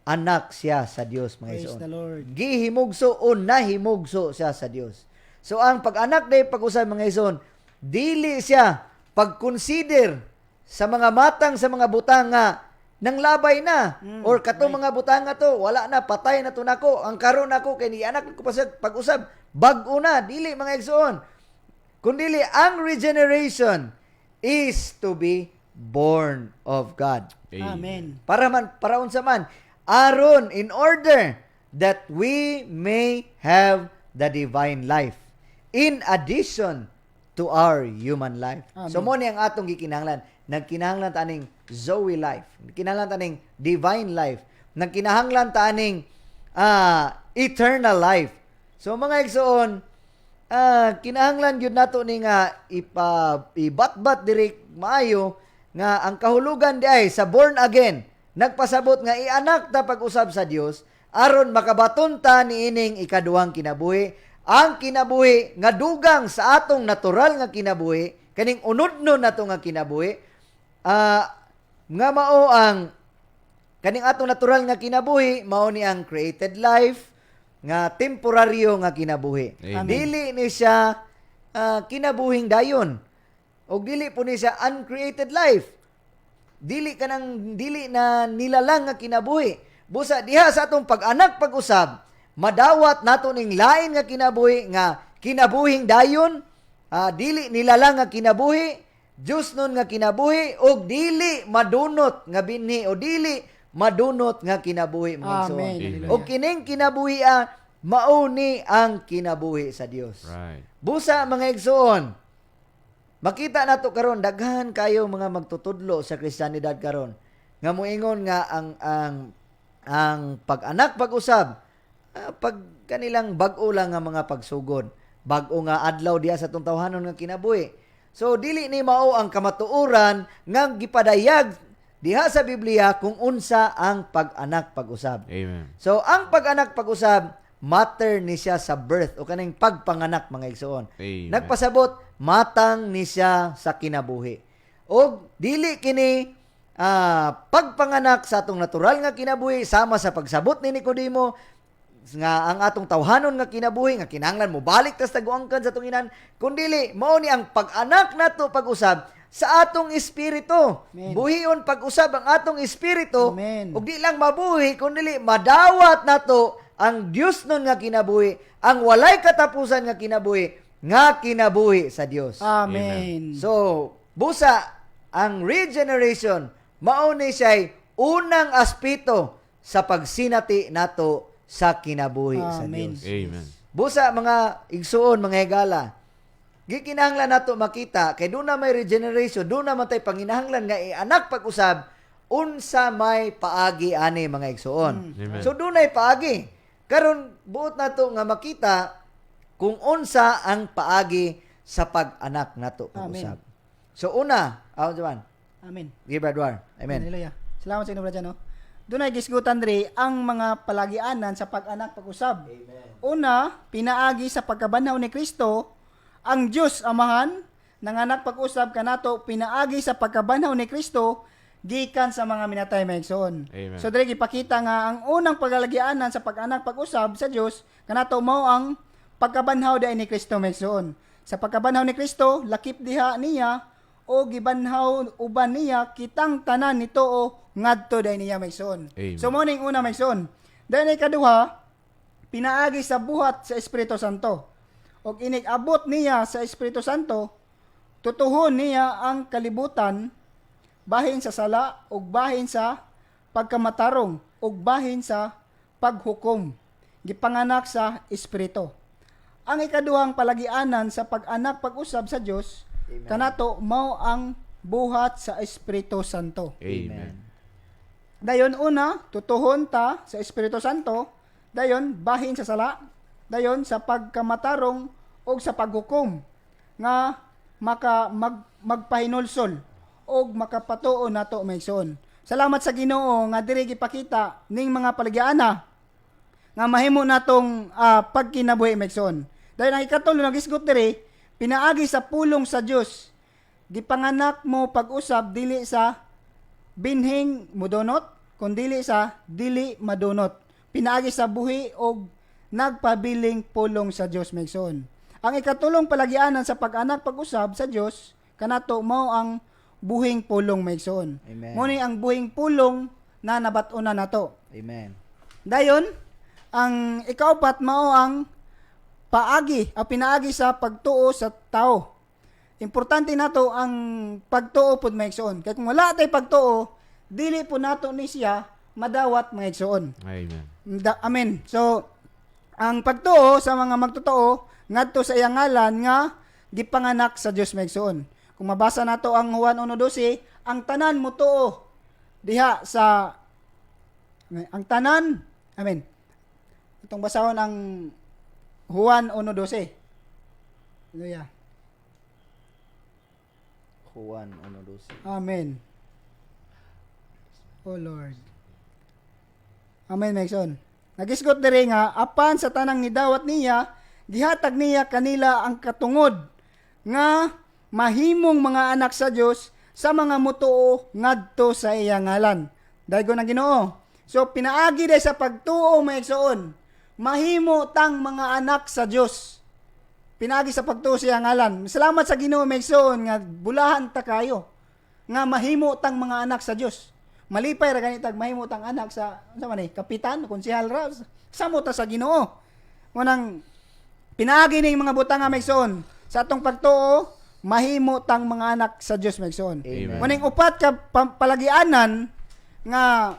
[SPEAKER 6] anak siya sa Dios mga
[SPEAKER 7] Praise
[SPEAKER 6] igsoon.
[SPEAKER 7] the Lord.
[SPEAKER 6] Gihimugso o nahimugso siya sa Dios. So ang pag-anak day pag-usab mga igsoon, dili siya pag-consider sa mga matang sa mga butang nga nang labay na or katong mga butang nga to wala na, patay na to nako, ang karon nako kay ni anak ko pag-usab bag-o na, dili mga igsoon. Kundili ang regeneration is to be born of God.
[SPEAKER 7] Amen.
[SPEAKER 6] Para unsa man aron in order that we may have the divine life in addition to our human life.
[SPEAKER 7] Amen.
[SPEAKER 6] So mo ni ang atong gikinahanglan, nagkinahanglan ta aning Zoe life, nagkinahanglan ta aning divine life, nagkinahanglan ta aning eternal life. So mga igsoon, kinahanglan gyud nato ni nga ibatbat diri maayo nga ang kahulugan di ay sa born again nagpasabot nga ianak ta pag-usab sa Dios aron makabaton ta niining ikaduhang kinabuhi, ang kinabuhi nga dugang sa atong natural nga kinabuhi, kaning unodnon nato nga kinabuhi, nga mao ang kaning atong natural nga kinabuhi mao ni ang created life nga temporaryo nga kinabuhi.
[SPEAKER 5] Amen.
[SPEAKER 6] Dili ni siya kinabuhing dayon. O dili po ni siya uncreated life. Dili na nilalang nga kinabuhi. Busa diha sa atong pag-anak pag-usab, madawat nato ning lain nga kinabuhi nga kinabuhing dayon, dili nilalang nga kinabuhi, Diyos nun nga kinabuhi, o dili madunot nga binhi, o dili madunot nga kinabuhi mga igsoon.
[SPEAKER 7] Amen.
[SPEAKER 6] O kining kinabuhi mao ni ang kinabuhi sa Dios.
[SPEAKER 5] Right.
[SPEAKER 6] Busa mga igsoon, makita nato karon daghan kayo mga magtutudlo sa Kristiyanidad karon nga moingon nga ang pag-anak pag-usab pag kanilang bag-o lang nga mga pagsugod, bag-o nga adlaw diha sa atong tawhanon nga kinabuhi. So dili ni mao ang kamatuoran nga gipadayag diha sa Biblia kung unsa ang pag-anak pag-usab.
[SPEAKER 5] Amen.
[SPEAKER 6] So ang pag-anak pag-usab matter ni siya sa birth o kaning pagpanganak mga igsoon.
[SPEAKER 5] Amen.
[SPEAKER 6] Nagpasabot matang ni siya sa kinabuhi. O dili kini pagpanganak sa atong natural nga kinabuhi sama sa pagsabot ni Nicodemo nga ang atong tawhanon nga kinabuhi nga kinahanglan mo balik tas taguangkan sa atong inan, kundili mao ni ang pag-anak nato pag-usab sa atong espiritu.
[SPEAKER 7] Amen.
[SPEAKER 6] Buhion pag-usab ang atong espiritu.
[SPEAKER 7] Amen.
[SPEAKER 6] Ug di lang mabuhi kundi madawat nato ang Dios nun nga kinabuhi, ang walay katapusan nga kinabuhi sa Dios.
[SPEAKER 7] Amen.
[SPEAKER 6] So, busa ang regeneration mao ni siya'y unang aspeto sa pagsinati nato sa kinabuhi sa
[SPEAKER 7] Amen.
[SPEAKER 6] Dios.
[SPEAKER 5] Amen.
[SPEAKER 6] Busa mga igsuon, mga higala, gikinahanglan nato makita kay doon na may regeneration, doon na man tay panginahanglan nga anak pag-usab unsa may paagi ani mga igsuon.
[SPEAKER 5] Amen.
[SPEAKER 6] So doon ay paagi. Karon buot nato nga makita kung unsa ang paagi sa pag-anak nato pag-usab. So una, Juan,
[SPEAKER 7] Amen.
[SPEAKER 6] give Edward. Amen.
[SPEAKER 7] Hallelujah. Salamat sa inyo, Brother Jano. Doon ay gisgutan diri ang mga palagianan sa pag-anak pag-usab. Una, pinaagi sa pagkabanhaw ni Kristo, ang Dios Amahan nanganak pag-usab kanato pinaagi sa pagkabanhaw ni Kristo gikan sa mga minatay maigsoon.
[SPEAKER 5] Amen.
[SPEAKER 7] So diri gipakita nga ang unang pagalagianan sa pag-anak pag-usab sa Dios kanato mao ang pagkabanhaw ni Kristo maigsoon. Sa pagkabanhaw ni Kristo, lakip diha niya o gibanhaw uban niya kitang tanan nito o ngadto dai niya maigsoon.
[SPEAKER 5] Amen.
[SPEAKER 7] So mao ning una maigsoon. Dahil ikaduha, pinaagi sa buhat sa Espiritu Santo. Og inig-abot niya sa Espiritu Santo, tutuhon niya ang kalibutan bahin sa sala ug bahin sa pagkamatarong ug bahin sa paghukom. Gipanganak sa Espiritu. Ang ikaduhang palagianan sa pag-anak pag-usab sa Dios kanato mao ang buhat sa Espiritu Santo.
[SPEAKER 5] Amen.
[SPEAKER 7] Dayon una, tutuhon ta sa Espiritu Santo, dayon bahin sa sala, dayon sa pagkamatarong o sa paghukom nga magpahinulsol o makapatuon nato maigsoon. Salamat sa Ginoo nga diri gipakita ning mga palagiana nga mahimo natong pagkinabuhi maigsoon. Dayon ang ikatulo nagisgot diri, pinaagi sa pulong sa Dios. Gipanganak mo pag-usab dili sa binhing mudunot, kundi sa dili madunot. Pinaagi sa buhi og nagpabiling pulong sa Dios maigsoon. Ang ikatulong palagianan sa pag-anak pag-usab sa Dios kanato mao ang buhing pulong maigsoon.
[SPEAKER 6] Amen.
[SPEAKER 7] Mo ni ang buhing pulong na nabat-una nato.
[SPEAKER 6] Amen.
[SPEAKER 7] Dayon, ang ikaupat mao ang paagi o pinaagi sa pagtuo sa tao. Importante nato ang pagtuo pud maigsoon. Kay kung wala tay pagtuo, dili po nato ni siya madawat maigsoon.
[SPEAKER 5] Amen.
[SPEAKER 7] Amen. So, ang pagtuo sa mga magtotoo ngadto sa iyang ngalan nga gipanganak sa Dios maigsoon. Kung mabasa nato ang Juan 1:12, ang tanan mo tuo diha sa ang tanan. Amen. Itong basahon ang Juan 1:12. Hallelujah.
[SPEAKER 6] Juan 1:12.
[SPEAKER 7] Amen. Oh Lord. Amen, Megson. Nagisgot diri nga apan sa tanang nidawat niya, gihatag niya kanila ang katungod nga mahimong mga anak sa Dios sa mga mutuo ngadto sa iyang ngalan. Daygo na Ginoo. So pinaagi day sa pagtuo Megson, mahimo tang mga anak sa Dios. Pinaagi sa pagtuo sa iyang ngalan. Salamat sa Ginoo Megson nga bulahan ta kayo nga mahimo tang mga anak sa Dios. Malipay ra ganitag mahimo tang anak sa man kapitan, konsehal ra samo ta sa Ginoo. Ngunang pinaagi ning mga butang nga Megson sa atong pagtuo mahimo tang mga anak sa Dios Megson.
[SPEAKER 5] Amen.
[SPEAKER 7] Ngunang upat ka palagianan nga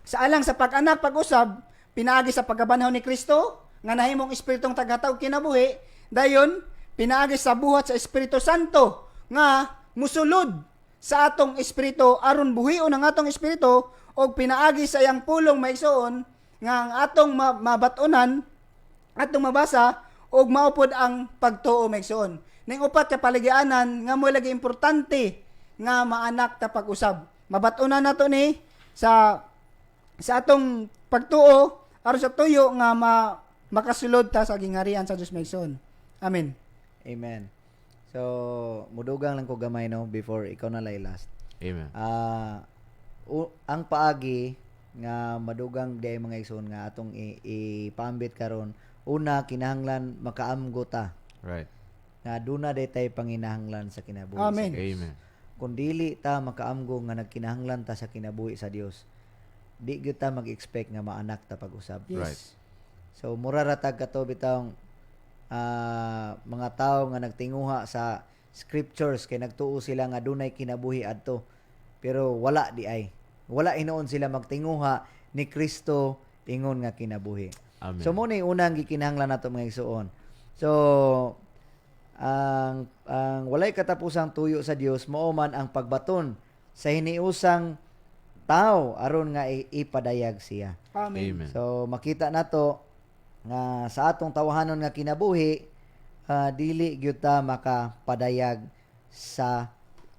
[SPEAKER 7] sa alang sa pag-anak pag-usab pinaagi sa pagkabanhaw ni Kristo nga nahimong espiritong tagatawg kinabuhi, dayon pinaagi sa buhat sa Espiritu Santo nga musulod sa atong espiritu aron buhion ang atong espiritu og pinaagi sa iyang pulong maigsoon nga ang atong mabatunan atong mabasa og maupod ang pagtuo maigsoon. Ning upat ka paligianan nga mo lagi importante nga maanak ta pag-usab. Mabatunan nato ni sa atong pagtuo aron sa tuyo nga makasulod ta sa gingharian sa Dios maigsoon. Amen.
[SPEAKER 6] Amen. So, mudugang lang ko gamay no before ikaw na lay last.
[SPEAKER 5] Amen.
[SPEAKER 6] Ang paagi nga madugang day mga igsoon nga atong ipambit karon, una kinahanglan makaamgo ta.
[SPEAKER 5] Right.
[SPEAKER 6] Nga duna day tay panginahanglan sa kinabuhi.
[SPEAKER 7] Amen.
[SPEAKER 6] Sa Dios.
[SPEAKER 5] Amen.
[SPEAKER 6] Kung dili ta makaamgo nga nagkinahanglan ta sa kinabuhi sa Dios, di gyud ta mag-expect nga maanak ta pag-usab.
[SPEAKER 7] Yes.
[SPEAKER 5] Right.
[SPEAKER 6] So mura ra tag kato bitawng mga tao nga nagtinguha sa scriptures kay nagtuo sila nga dunay kinabuhi adto, pero wala di ay. Wala inoon sila magtinguha ni Kristo ingon nga kinabuhi.
[SPEAKER 5] Amen.
[SPEAKER 6] So mo ni unang gikinahanglan nato mga igsoon. So ang walay katapusang tuyo sa Dios mao man ang pagbaton sa hiniusang tao aron nga ipadayag siya.
[SPEAKER 7] Amen.
[SPEAKER 5] Amen.
[SPEAKER 6] So makita nato nga sa atong tawahanon nga kinabuhi, dili gyud ta makapadayag sa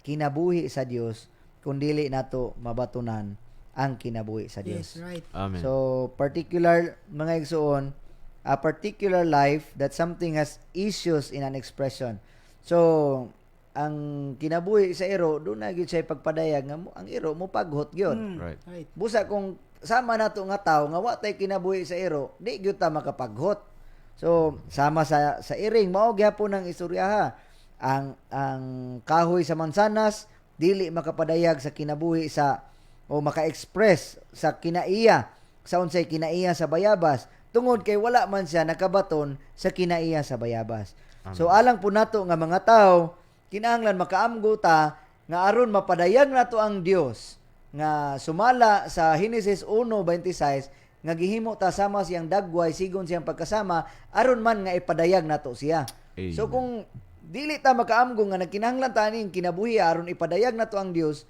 [SPEAKER 6] kinabuhi sa Dios kung dili nato mabatunan ang kinabuhi sa Dios.
[SPEAKER 7] Yes, right.
[SPEAKER 5] Amen.
[SPEAKER 6] So particular mga igsoon, a particular life that something has issues in an expression. So ang kinabuhi sa iro doon na gyud siya pagpadayag nga ang iro mo paghot gyud.
[SPEAKER 5] Right.
[SPEAKER 7] Right.
[SPEAKER 6] Busa kung sama nato nga tawo nga wa tay kinabuhi sa iro, di gyud ta makapaghot. So sama sa iring mao gyapon ang istorya ha. Ang kahoy sa mansanas dili makapadayag sa kinabuhi sa o maka-express sa kinaiya sa unsay kinaiya sa bayabas tungod kay wala man siya nakabaton sa kinaiya sa bayabas.
[SPEAKER 5] Amen.
[SPEAKER 6] So alang po nato nga mga tawo kinahanglan makaamgo ta nga aron mapadayag nato ang Dios nga sumala sa Genesis 1:26 nga gihimo ta sama siyang dagway sigon siyang pagkasama aron man nga ipadayag nato siya.
[SPEAKER 5] Amen.
[SPEAKER 6] So kung dili ta makaamgo nga nagkinahanglan ta ning kinabuhi aron ipadayag nato ang Dios,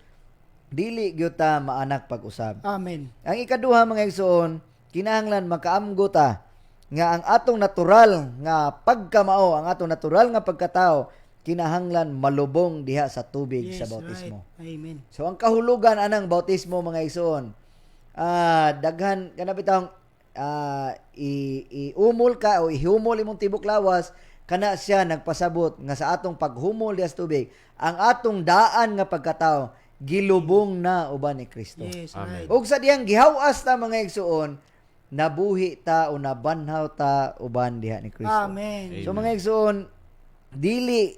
[SPEAKER 6] dili gyud ta maanak pag-usab.
[SPEAKER 7] Amen.
[SPEAKER 6] Ang ikaduha mga igsoon, kinahanglan makaamgo ta nga ang atong natural nga pagkamao, ang atong natural nga pagkatao kinahanglan malubong diha sa tubig
[SPEAKER 7] Yes,
[SPEAKER 6] sa bautismo.
[SPEAKER 7] right. Amen.
[SPEAKER 6] So ang kahulugan anang bautismo mga igsoon, daghan kana bitang iumol ka o ihumol imong tibok lawas kana siya nagpasabot nga sa atong paghumol diha sa tubig, ang atong daan nga pagkatao gilubong na uban ni Kristo.
[SPEAKER 7] Yes,
[SPEAKER 5] Amen.
[SPEAKER 7] right.
[SPEAKER 6] Ug sa diyang gihawas ta mga igsoon, nabuhi ta o nabanhaw ta uban diha ni Kristo.
[SPEAKER 7] Amen.
[SPEAKER 6] So mga igsoon, dili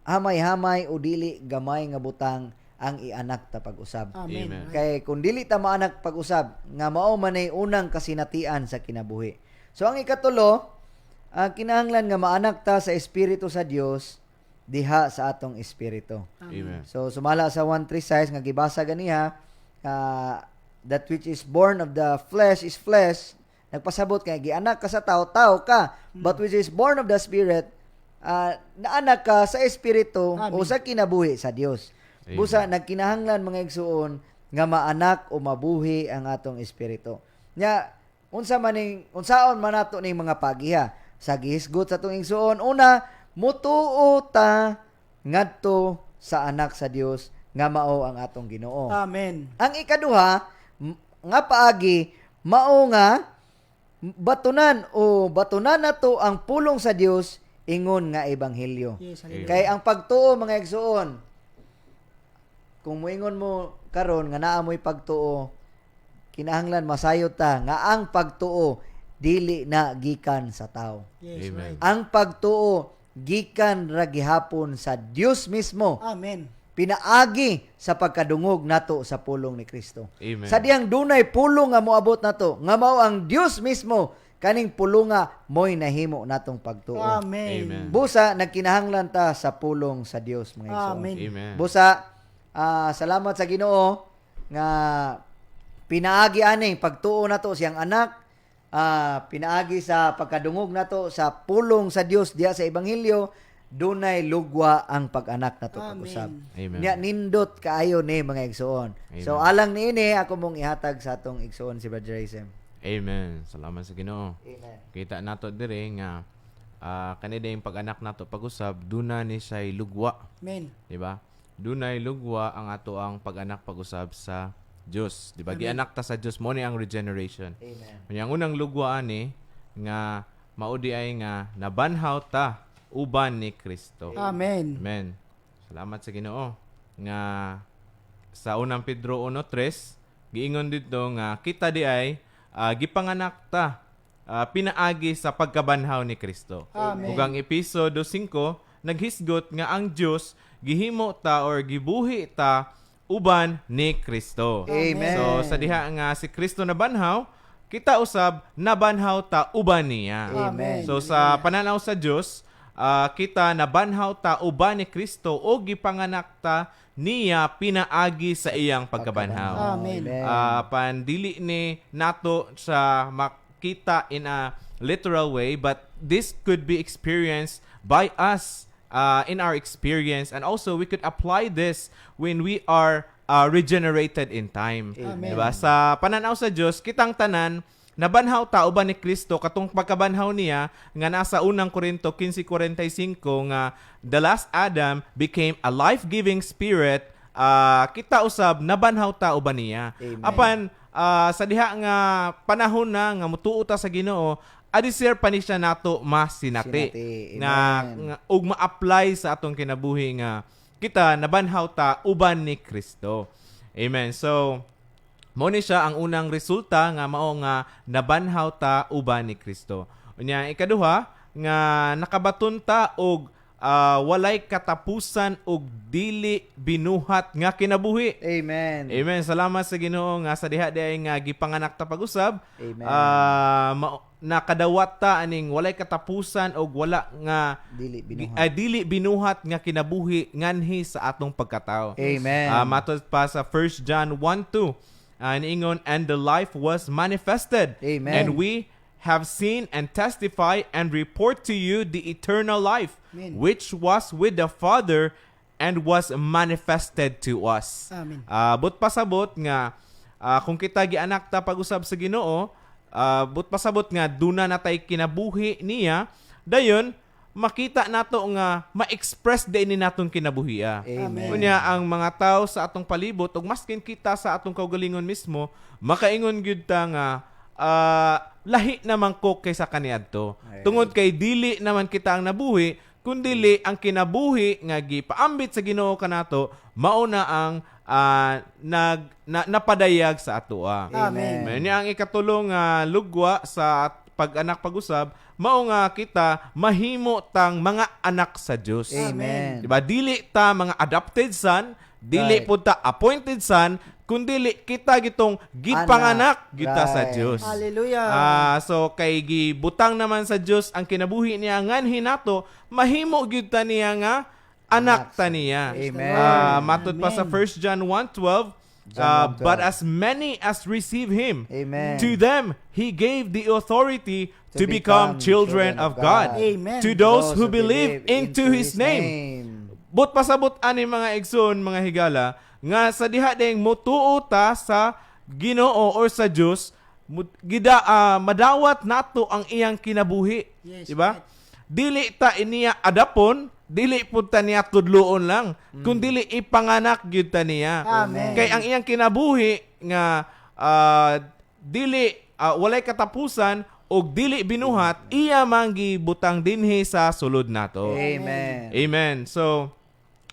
[SPEAKER 6] hamay-hamay o dili gamay nga butang ang ianak ta pag-usab.
[SPEAKER 7] Amen.
[SPEAKER 5] Amen.
[SPEAKER 6] Kay kung dili ta maanak pag-usab, nga mao man ay unang kasinatian sa kinabuhi. So ang ikatulo, ang kinahanglan nga maanak ta sa espiritu sa Dios diha sa atong espiritu.
[SPEAKER 5] Amen.
[SPEAKER 6] So sumala sa 1:3 nga gibasa ganiha, that which is born of the flesh is flesh. Nagpasabot kay gianak ka sa tao, tao ka. But which is born of the spirit, naanak ka sa espiritu o sa kinabuhi sa Dios.
[SPEAKER 5] Amen.
[SPEAKER 6] Busa nagkinahanglan mga igsuon nga maanak o mabuhi ang atong espiritu. Nya unsaon man nato ning mga pagiha sa gihisgot sa atong igsuon, una mutuo ta ngadto sa anak sa Dios nga mao ang atong Ginoo.
[SPEAKER 7] Amen.
[SPEAKER 6] Ang ikaduha nga paagi mao nga batunan nato ang pulong sa Dios ingon nga ebanghelyo.
[SPEAKER 7] Yes, hallelujah.
[SPEAKER 6] Kay ang pagtuo mga igsuon, kung moingon mo karon nga naa mo'y pagtuo, kinahanglan masayod ta nga ang pagtuo dili na gikan sa tao.
[SPEAKER 7] Yes,
[SPEAKER 5] Amen.
[SPEAKER 7] right.
[SPEAKER 6] Ang pagtuo gikan ra gihapon sa Dios mismo.
[SPEAKER 7] Amen.
[SPEAKER 6] Pinaagi sa pagkadungog nato sa pulong ni Kristo.
[SPEAKER 5] Amen.
[SPEAKER 6] Sa diyang dunay pulong nga moabot nato, nga mao ang Dios mismo, kaning pulonga mo'y nahimo natong pagtuo.
[SPEAKER 7] Amen.
[SPEAKER 5] Amen.
[SPEAKER 6] Busa nagkinahanglan ta sa pulong sa Dios mga igsoon.
[SPEAKER 7] Amen.
[SPEAKER 5] Amen.
[SPEAKER 6] Busa salamat sa Ginoo nga pinaagi aning pagtuo nato siyang anak, pinaagi sa pagkadungog nato sa pulong sa Dios diya sa ebanghelyo, dunay lugwa ang pag-anak nato
[SPEAKER 7] Amen.
[SPEAKER 6] pag-usab.
[SPEAKER 5] Amen.
[SPEAKER 6] Nya nindot kaayo ni mga igsoon. So
[SPEAKER 5] Amen.
[SPEAKER 6] alang niini ako mong ihatag sa atong igsoon si Brother Isem.
[SPEAKER 5] Amen. Salamat sa Ginoo.
[SPEAKER 6] Amen.
[SPEAKER 5] Kita nato dire nga kanida yung pag-anak nato pag-usab, duna ni siya'y lugwa.
[SPEAKER 7] Amen.
[SPEAKER 5] Di ba? Dunay lugwa ang ato ang pag-anak pag-usab sa Dios. Di ba? Gianak ta sa Dios mo ni ang regeneration.
[SPEAKER 6] Amen.
[SPEAKER 5] Ang unang lugwa ani nga maudi ay nga nabanhaw ta uban ni Kristo.
[SPEAKER 7] Amen.
[SPEAKER 5] Amen. Salamat sa Ginoo nga sa unang Pedro 1:3 giingon dito nga kita di ay gipanganak ta pinaagi sa pagkabanhaw ni Kristo.
[SPEAKER 7] Amen.
[SPEAKER 5] Ug ang episodio 5 naghisgot nga ang Dios gihimo ta or gibuhi ta uban ni Kristo.
[SPEAKER 6] Amen.
[SPEAKER 5] So sa diha nga si Kristo nabanhaw, kita usab nabanhaw ta uban niya.
[SPEAKER 7] Amen.
[SPEAKER 5] So sa pananaw sa Dios, kita nabanhaw ta uban ni Kristo o gipanganak ta niya pinaagi sa iyang pagkabanhaw.
[SPEAKER 7] Amen.
[SPEAKER 5] Pandili ni nato sa makita in a literal way, but this could be experienced by us in our experience, and also we could apply this when we are regenerated in time.
[SPEAKER 7] Amen.
[SPEAKER 5] Diba? Sa pananaw sa Diyos, kitang tanan nabanhaw ta uban ni Kristo katong pagkabanhaw niya nga nasa unang Korinto 15:45 nga the last Adam became a life-giving spirit. Kita usab nabanhaw ta uban niya.
[SPEAKER 6] Amen.
[SPEAKER 5] Apan sa diha nga panahon na nga mutuo ta sa Ginoo, adisir pa ni siya nato masinati
[SPEAKER 6] Sinati.
[SPEAKER 5] nga
[SPEAKER 6] Amen.
[SPEAKER 5] ug ma-apply sa atong kinabuhi nga kita nabanhaw ta uban ni Kristo. Amen. So mo ni siya ang unang resulta nga mao nga nabanhaw ta uban ni Kristo. Unya ikaduha nga nakabaton ta og walay katapusan og dili binuhat nga kinabuhi.
[SPEAKER 6] Amen.
[SPEAKER 5] Amen. Salamat sa Ginoo nga sa diha diay nga gipanganak ta pag-usab.
[SPEAKER 6] Amen.
[SPEAKER 5] Nakadawat ta aning walay katapusan og wala nga
[SPEAKER 6] Dili binuhat.
[SPEAKER 5] dili binuhat nga kinabuhi nganhi sa atong pagkatao.
[SPEAKER 6] Amen.
[SPEAKER 5] Matod pa sa 1 John 1:2. Niingon, and the life was manifested.
[SPEAKER 6] Amen.
[SPEAKER 5] And we have seen and testify and report to you the eternal life,
[SPEAKER 7] Amen.
[SPEAKER 5] which was with the Father and was manifested to us.
[SPEAKER 7] Amen.
[SPEAKER 5] But pasabot nga, kung kita gianak ta pag-usab sa Ginoo, but pasabot nga, duna na tay kinabuhi niya, dayon, makita nato nga ma-express din ni natong kinabuhiya.
[SPEAKER 6] Amen.
[SPEAKER 5] Kunya ang mga tao sa atong palibot ug maskin kita sa atong kaugalingon mismo, makaingon gyud ta nga lahi naman ko kaysa kaniadto. Tungod kay dili naman kita ang nabuhi, kundili ang kinabuhi nga gipaambit sa Ginoo kanato mao na ang napadayag sa atoa.
[SPEAKER 7] Amen.
[SPEAKER 5] May niya ang ikatulong lugwa sa pag-anak pag-usab, mao nga kita mahimo tang mga anak sa Dios.
[SPEAKER 6] Amen.
[SPEAKER 5] Diba? Dili ta mga adopted son, dili
[SPEAKER 6] Right.
[SPEAKER 5] pud ta appointed son, kundi kita gitong gipanganak
[SPEAKER 6] Anak.
[SPEAKER 5] kita sa
[SPEAKER 6] Right.
[SPEAKER 5] Dios.
[SPEAKER 7] Hallelujah.
[SPEAKER 5] So kay gibutang naman sa Dios ang kinabuhi niya nganhi nato, mahimo gyud ta niya nga anak ta niya.
[SPEAKER 6] Amen.
[SPEAKER 5] Matud pa sa 1 John 1:12,
[SPEAKER 6] John 1:12.
[SPEAKER 5] but as many as receive him,
[SPEAKER 6] Amen.
[SPEAKER 5] to them he gave the authority
[SPEAKER 6] To
[SPEAKER 5] to become children of God.
[SPEAKER 7] Amen.
[SPEAKER 5] To those who believe into his name. But pasabot ani mga igsoon, mga higala, nga sa diha ding mutuo ta sa Ginoo or sa Dios, madawat nato ang iyang kinabuhi.
[SPEAKER 7] Yes,
[SPEAKER 5] Diba? Dili ta iniya adapon, dili pud ta niya tudloon lang, kundi ipanganak gyud ta niya.
[SPEAKER 7] Amen.
[SPEAKER 5] Kay ang iyang kinabuhi nga walay katapusan og dili binuhat, iya manggi butang dinhi sa sulod nato.
[SPEAKER 6] Amen.
[SPEAKER 5] Amen. So,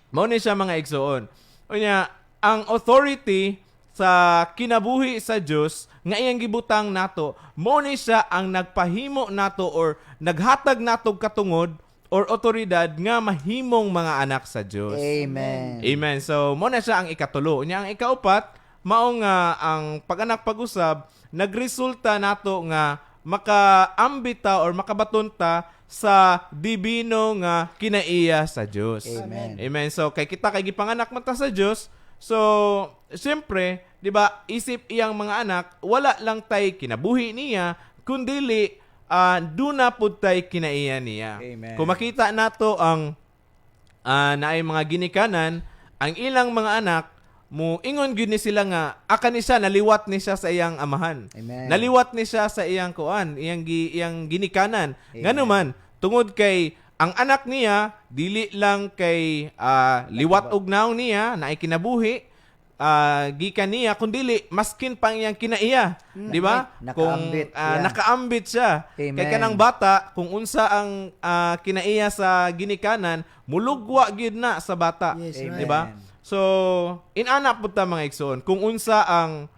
[SPEAKER 5] mao ni siya mga igsoon. Unya, ang authority sa kinabuhi sa Dios nga iyang gibutang nato, mao ni siya ang nagpahimo nato or naghatag nato katungod or otoridad nga mahimong mga anak sa Dios.
[SPEAKER 6] Amen.
[SPEAKER 5] Amen. So, mao na siya ang ikatulo. Unya, ang ikaupat, mao nga ang pag-anak pag-usab, nagresulta nato nga makaambita or makabatunta sa dibino nga kinaiya sa Dios.
[SPEAKER 6] Amen.
[SPEAKER 5] Amen. So kay kita kay gipanganak man ta sa Dios. So siyempre, 'di ba, isip iyang mga anak, wala lang tay kinabuhi niya kundili duna pud tay kinaiya niya.
[SPEAKER 6] Amen.
[SPEAKER 5] Kung makita nato ang naay mga ginikanan, ang ilang mga anak mo ingon gyud ni sila nga aka ni siya naliwat ni siya sa iyang amahan.
[SPEAKER 6] Amen.
[SPEAKER 5] Naliwat ni siya sa iyang kuan, iyang ginikanan. Ngano man tungod kay ang anak niya dili lang kay liwat og naong niya na kinabuhi gikan niya kundi maskin pang iyang kinaiya, di ba? Kung
[SPEAKER 6] Nakaambit, yeah.
[SPEAKER 5] nakaambit siya.
[SPEAKER 6] Amen.
[SPEAKER 5] Kay kanang bata kung unsa ang kinaiya sa ginikanan, mulugwa gyud na sa bata,
[SPEAKER 7] Yes,
[SPEAKER 5] di ba? So, inana pud ta mga igsoon, kung unsa ang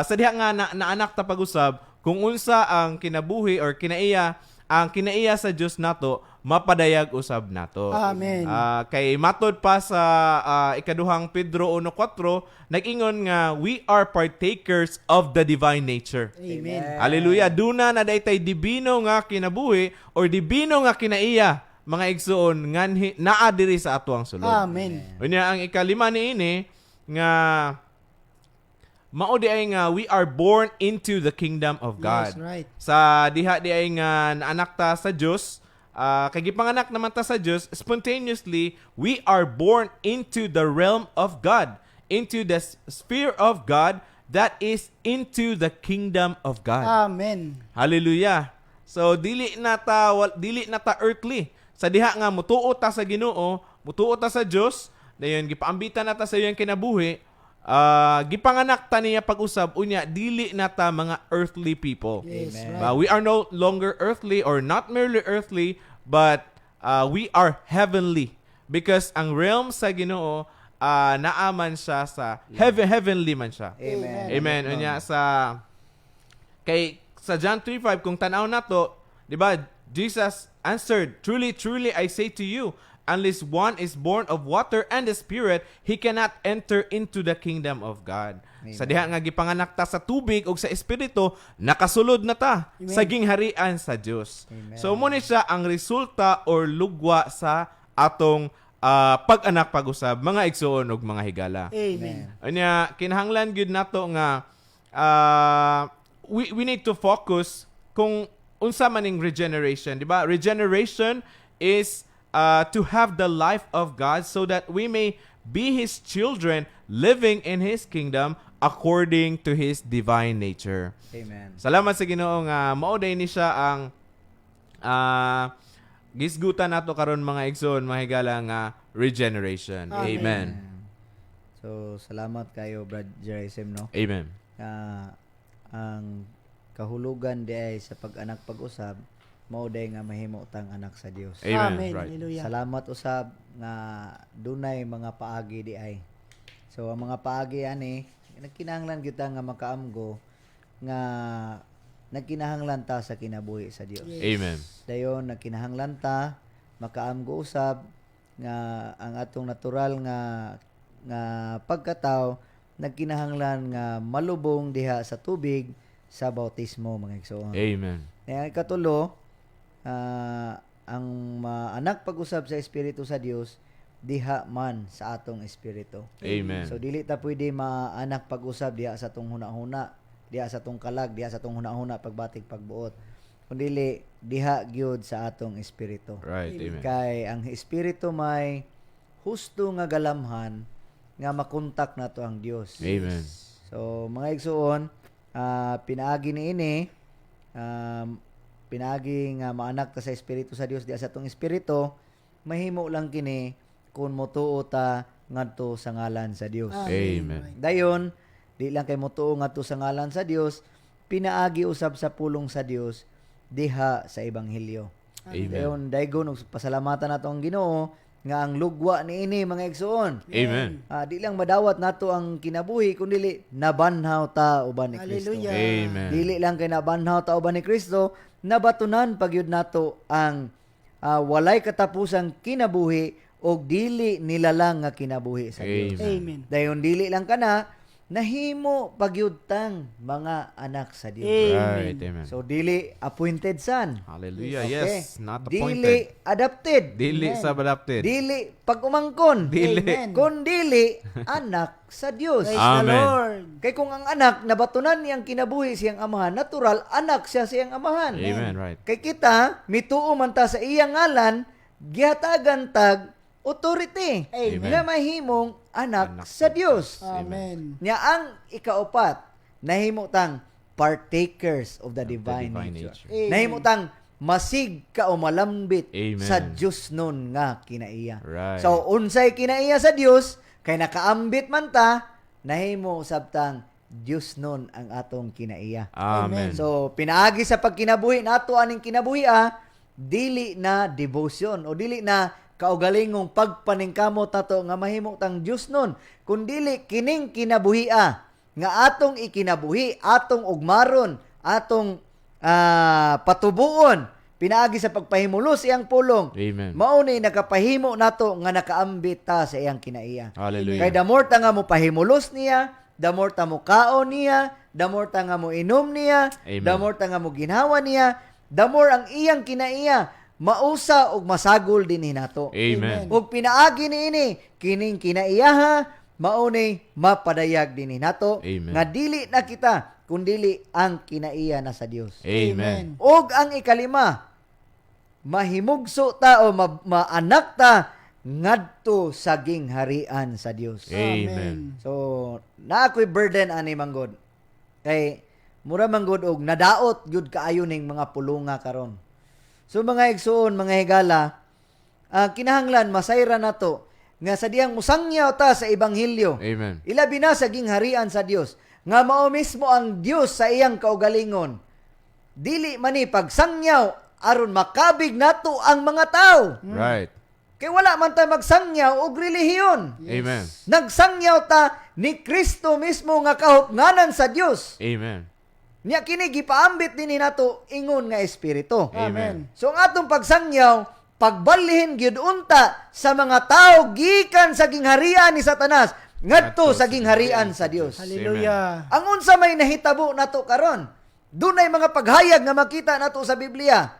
[SPEAKER 5] sa diha nga na anak ta pag-usab, kung unsa ang kinabuhi or kinaiya, ang kinaiya sa Dios nato, mapadayag usab nato.
[SPEAKER 7] Amen.
[SPEAKER 5] Kay matod pa sa ikaduhang Pedro 1:4, nag-ingon nga we are partakers of the divine nature.
[SPEAKER 7] Amen.
[SPEAKER 5] Hallelujah. Duna na daytay dibino nga kinabuhi or dibino nga kinaiya, mga igsoon nganhi naa diri sa atuang sulod.
[SPEAKER 7] Amen.
[SPEAKER 5] Unya ang ikalima niini nga mao di ay nga we are born into the kingdom of God.
[SPEAKER 7] Yes, right.
[SPEAKER 5] Sa diha di ay nga naanak ta sa Dios, kay gipanganak naman ta sa Dios, spontaneously we are born into the realm of God, into the sphere of God that is into the kingdom of God.
[SPEAKER 7] Amen.
[SPEAKER 5] Hallelujah. So dili na ta earthly. Sa diha nga mutuo ta sa Ginoo, mutuo ta sa Dios, dayon gipaambitan na ta sa iyang kinabuhi, gipanganak ta niya pag-usab unya dili na ta mga earthly people.
[SPEAKER 7] Yes,
[SPEAKER 6] Amen.
[SPEAKER 7] right.
[SPEAKER 5] We are no longer earthly or not merely earthly, but we are heavenly because ang realm sa Ginoo naaman siya sa heavenly man siya.
[SPEAKER 6] Amen.
[SPEAKER 5] Amen. Unya sa John 3:5 kung tan-aw nato, di ba? Jesus answered, "Truly, truly I say to you, unless one is born of water and the Spirit, he cannot enter into the kingdom of God."
[SPEAKER 6] Amen.
[SPEAKER 5] Sa diha nga gipanganak ta sa tubig o sa espiritu, nakasulod na ta sa gingharian sa Dios.
[SPEAKER 6] Amen.
[SPEAKER 5] So mo ni siya ang resulta or lugwa sa atong pag-anak pag-usab, mga igsoon ug mga higala.
[SPEAKER 7] Amen.
[SPEAKER 5] Anya kinahanglan gyud nato nga we need to focus kung unsa maning regeneration, di ba? Regeneration is to have the life of God so that we may be His children living in His kingdom according to His divine nature.
[SPEAKER 6] Amen.
[SPEAKER 5] Salamat sa Ginoo nga mao day ni siya ang gisgutan nato karon mga igsoon, mga higala nga regeneration.
[SPEAKER 7] Amen.
[SPEAKER 5] Amen.
[SPEAKER 6] So, salamat kayo, Brad Jerisim, no?
[SPEAKER 5] Amen.
[SPEAKER 6] Ang kahulugan di ay sa pag-anak pag-usab, mao day nga mahimo tang anak sa Dios.
[SPEAKER 5] Amen.
[SPEAKER 7] Amen.
[SPEAKER 5] Right.
[SPEAKER 7] Hallelujah.
[SPEAKER 6] Salamat usab nga dunay mga paagi di ay So ang mga paagi ani nagkinahanglan gyud ta nga makaamgo nga nagkinahanglan ta sa kinabuhi sa Dios.
[SPEAKER 5] Amen.
[SPEAKER 6] Dayon nagkinahanglan ta makaamgo usab nga ang atong natural nga pagkatao nagkinahanglan nga malubong diha sa tubig sa bautismo mga igsoon.
[SPEAKER 5] Amen.
[SPEAKER 6] Ang ikatulo, ang anak pag-usab sa Espiritu sa Dios diha man sa atong espiritu.
[SPEAKER 5] Amen.
[SPEAKER 6] So dili ta pwede maanak pag-usab diha sa atong hunahuna, diha sa atong kalag, diha sa atong hunahuna pagbatig pagbuot. Kundi diha gyud sa atong espiritu.
[SPEAKER 5] Right. Amen.
[SPEAKER 6] Kay ang espiritu may husto nga galamhan nga makontak nato ang Dios.
[SPEAKER 5] Amen.
[SPEAKER 6] So mga igsoon, pinaagi niini pinaagi nga maanak ta sa espiritu sa Dios diha sa atong espiritu, mahimo lang kini kung motuo ta ngadto sa ngalan sa Dios.
[SPEAKER 5] Amen.
[SPEAKER 6] Dayon, di lang kay motuo ngadto sa ngalan sa Dios, pinaagi usab sa pulong sa Dios diha sa ebanghelyo.
[SPEAKER 5] Amen.
[SPEAKER 6] Dayon, daygon og pasalamatan nato ang Ginoo nga ang lugwa niini mga igsoon.
[SPEAKER 5] Amen.
[SPEAKER 6] Di lang madawat nato ang kinabuhi kundi nabanhaw ta uban ni Kristo.
[SPEAKER 7] Hallelujah.
[SPEAKER 5] Amen.
[SPEAKER 6] Dili lang kay nabanhaw ta uban ni Kristo, nabatunan pagyud nato ang walay katapusang kinabuhi og dili nilalang nga kinabuhi sa Dios.
[SPEAKER 5] Amen.
[SPEAKER 7] Amen.
[SPEAKER 6] Dayon dili lang kana nahimo pagyud tang mga anak sa Dios.
[SPEAKER 5] Right. Amen.
[SPEAKER 6] So dili appointed son.
[SPEAKER 5] Hallelujah.
[SPEAKER 6] Okay.
[SPEAKER 5] Yes. Not
[SPEAKER 6] Dili
[SPEAKER 5] appointed.
[SPEAKER 6] adopted.
[SPEAKER 5] Dili adopted.
[SPEAKER 6] Dili pag-umangkon.
[SPEAKER 5] Dili.
[SPEAKER 7] Amen.
[SPEAKER 6] Kundi anak sa Dios.
[SPEAKER 7] Praise the
[SPEAKER 5] Amen.
[SPEAKER 7] Lord.
[SPEAKER 6] Kay kung ang anak nabatunan niyang kinabuhi siyang amahan, natural anak siya siyang amahan.
[SPEAKER 5] Amen. Right.
[SPEAKER 6] Kay kita mituo man ta sa iyang ngalan, gihatagan tag authority
[SPEAKER 5] Amen.
[SPEAKER 6] nga mahimong anak
[SPEAKER 5] Anak
[SPEAKER 6] sa
[SPEAKER 5] sa
[SPEAKER 6] Dios.
[SPEAKER 7] Amen.
[SPEAKER 6] Nya ang ikaupat, nahimo tang partakers of the divine, nature.
[SPEAKER 7] Amen.
[SPEAKER 6] Nahimo tang masig ka o malambit
[SPEAKER 5] Amen.
[SPEAKER 6] sa Dios nun nga kinaiya.
[SPEAKER 5] Right.
[SPEAKER 6] So unsay kinaiya sa Dios kay nakaambit man ta, nahimo usab tang Dios nun ang atong kinaiya.
[SPEAKER 5] Amen.
[SPEAKER 6] So pinaagi sa pagkinabuhi nato aning kinabuhi dili na devotion o dili na kaugalingong pagpaningkamot nato nga mahimo tang Dios nun, kundili kining kinabuhi nga atong ikinabuhi, atong ugmaron, atong patubuon pinaagi sa pagpahimulos iyang pulong.
[SPEAKER 5] Amen.
[SPEAKER 6] Mao ni nakapahimo nato nga nakaambit ta sa iyang kinaiya.
[SPEAKER 5] Hallelujah.
[SPEAKER 6] Kay the more ta nga mo pahimulos niya, the more ta mo kaon niya, the more ta nga mo inom niya,
[SPEAKER 5] Amen.
[SPEAKER 6] the more ta nga mo ginhawa niya, the more ang iyang kinaiya mausa og masagol dinhi nato.
[SPEAKER 5] Amen.
[SPEAKER 6] Ug pinaagi niini kining kinaiyaha mao ni mapadayag dinhi nato
[SPEAKER 5] Amen.
[SPEAKER 6] nga dili na kita kundili ang kinaiya na sa Dios.
[SPEAKER 5] Amen.
[SPEAKER 6] Ug ang ikalima, mahimugso ta o maanak ta ngadto sa gingharian sa Dios.
[SPEAKER 5] Amen.
[SPEAKER 6] So, na ako'y burden ani manggod. Kay mura manggod og nadaot gyud kaayo ning mga pulunga karon. So mga igsoon, mga higala, kinahanglan masayra nato nga sa diyang musangyaw ta sa ebanghelyo.
[SPEAKER 5] Amen.
[SPEAKER 6] Ilabi na sa gingharian sa Dios nga mao mismo ang Dios sa iyang kaugalingon. Dili man ni pagsangyaw aron makabig nato ang mga tao.
[SPEAKER 5] Right.
[SPEAKER 6] Kay wala man ta magsangyaw og relihiyon.
[SPEAKER 5] Amen.
[SPEAKER 6] Nagsangyaw ta ni Kristo mismo nga kahupnganan sa Dios.
[SPEAKER 5] Amen.
[SPEAKER 6] Nya kini gipaambit dinhi nato ingon nga espiritu.
[SPEAKER 5] Amen.
[SPEAKER 6] So ang atong pagsangyaw, pagbalhin gyud unta sa mga tao gikan sa gingharian ni Satanas ngadto sa gingharian sa Dios.
[SPEAKER 7] Hallelujah.
[SPEAKER 6] Ang unsa may nahitabo nato karon, dunay mga paghayag nga makita nato sa Biblia.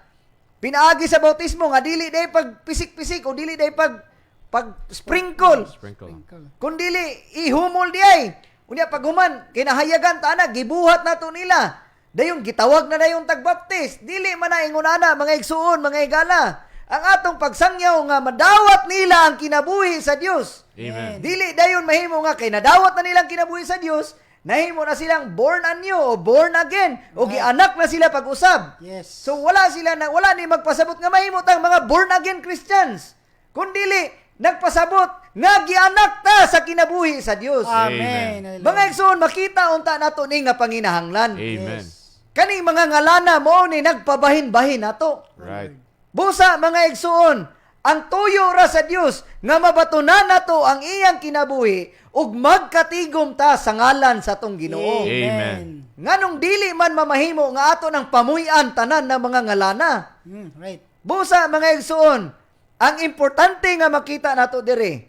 [SPEAKER 6] Pinaagi sa bautismo nga dili day pagpisik-pisik o dili day pag-sprinkle.
[SPEAKER 5] Sprinkle.
[SPEAKER 6] Kundili ihumol diay. Unya paghuman kinahayagan ta na gibuhat nato nila. Dayon gitawag na dayon tagbaptis. Dili man na ingon ana mga igsuon, mga higala. Ang atong pagsangyaw nga madawat nila ang kinabuhi sa Dios.
[SPEAKER 5] Amen.
[SPEAKER 6] Dili dayon mahimo nga kay nadawat na nilang kinabuhi sa Dios, nahimo na silang born anew o born again o gianak na sila pag-usab.
[SPEAKER 7] Yes.
[SPEAKER 6] So wala ni magpasabot nga mahimo tang mga born again Christians. Kundili nagpasabot nga gianak ta sa kinabuhi sa Dios.
[SPEAKER 7] Amen.
[SPEAKER 6] Mga igsoon, makita unta nato ni nga panginahanglan.
[SPEAKER 5] Amen.
[SPEAKER 6] Kaning mga ngalana mo ni nagpabahin-bahin nato.
[SPEAKER 5] Right.
[SPEAKER 6] Busa mga igsoon, ang tuyo ra sa Dios nga mabatunan nato ang iyang kinabuhi ug magkatigom ta sa ngalan sa tong Ginoo.
[SPEAKER 5] Amen.
[SPEAKER 6] Nganong dili man mamahimo nga ato nang pamuy-an tanan ng mga ngalana.
[SPEAKER 7] Right.
[SPEAKER 6] Busa mga igsoon, ang importante nga makita nato diri,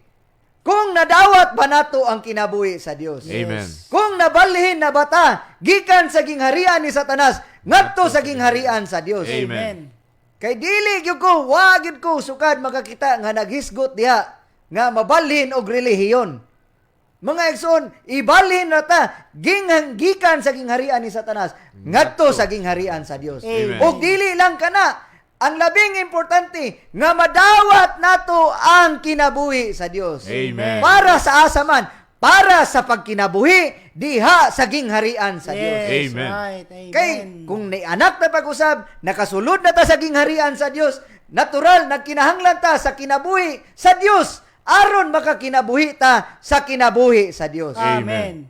[SPEAKER 6] kung nadawat ba nato ang kinabuhi sa Dios.
[SPEAKER 5] Amen.
[SPEAKER 6] Kung nabalhin na bata gikan sa gingharian ni Satanas ngadto sa gingharian sa Dios.
[SPEAKER 5] Amen.
[SPEAKER 6] Kay dili gyud ko, wa gyud ko sukad makakita nga naghisgot diha nga mabalhin og relihiyon. Mga igsoon, ibalhin na ta gikan sa gingharian ni Satanas ngadto sa gingharian sa Dios.
[SPEAKER 5] Amen.
[SPEAKER 6] Og dili lang kana, ang labing importante nga madawat nato ang kinabuhi sa Dios.
[SPEAKER 5] Amen.
[SPEAKER 6] Para sa asaman, para sa pagkinabuhi diha sa gingharian sa Dios.
[SPEAKER 7] Yes,
[SPEAKER 5] Amen.
[SPEAKER 7] right. Amen.
[SPEAKER 6] Kay kung ni anak na pag-usab, nakasulod na ta sa gingharian sa Dios, natural nagkinahanglan ta sa kinabuhi sa Dios aron makakinabuhi ta sa kinabuhi sa Dios.
[SPEAKER 7] Amen.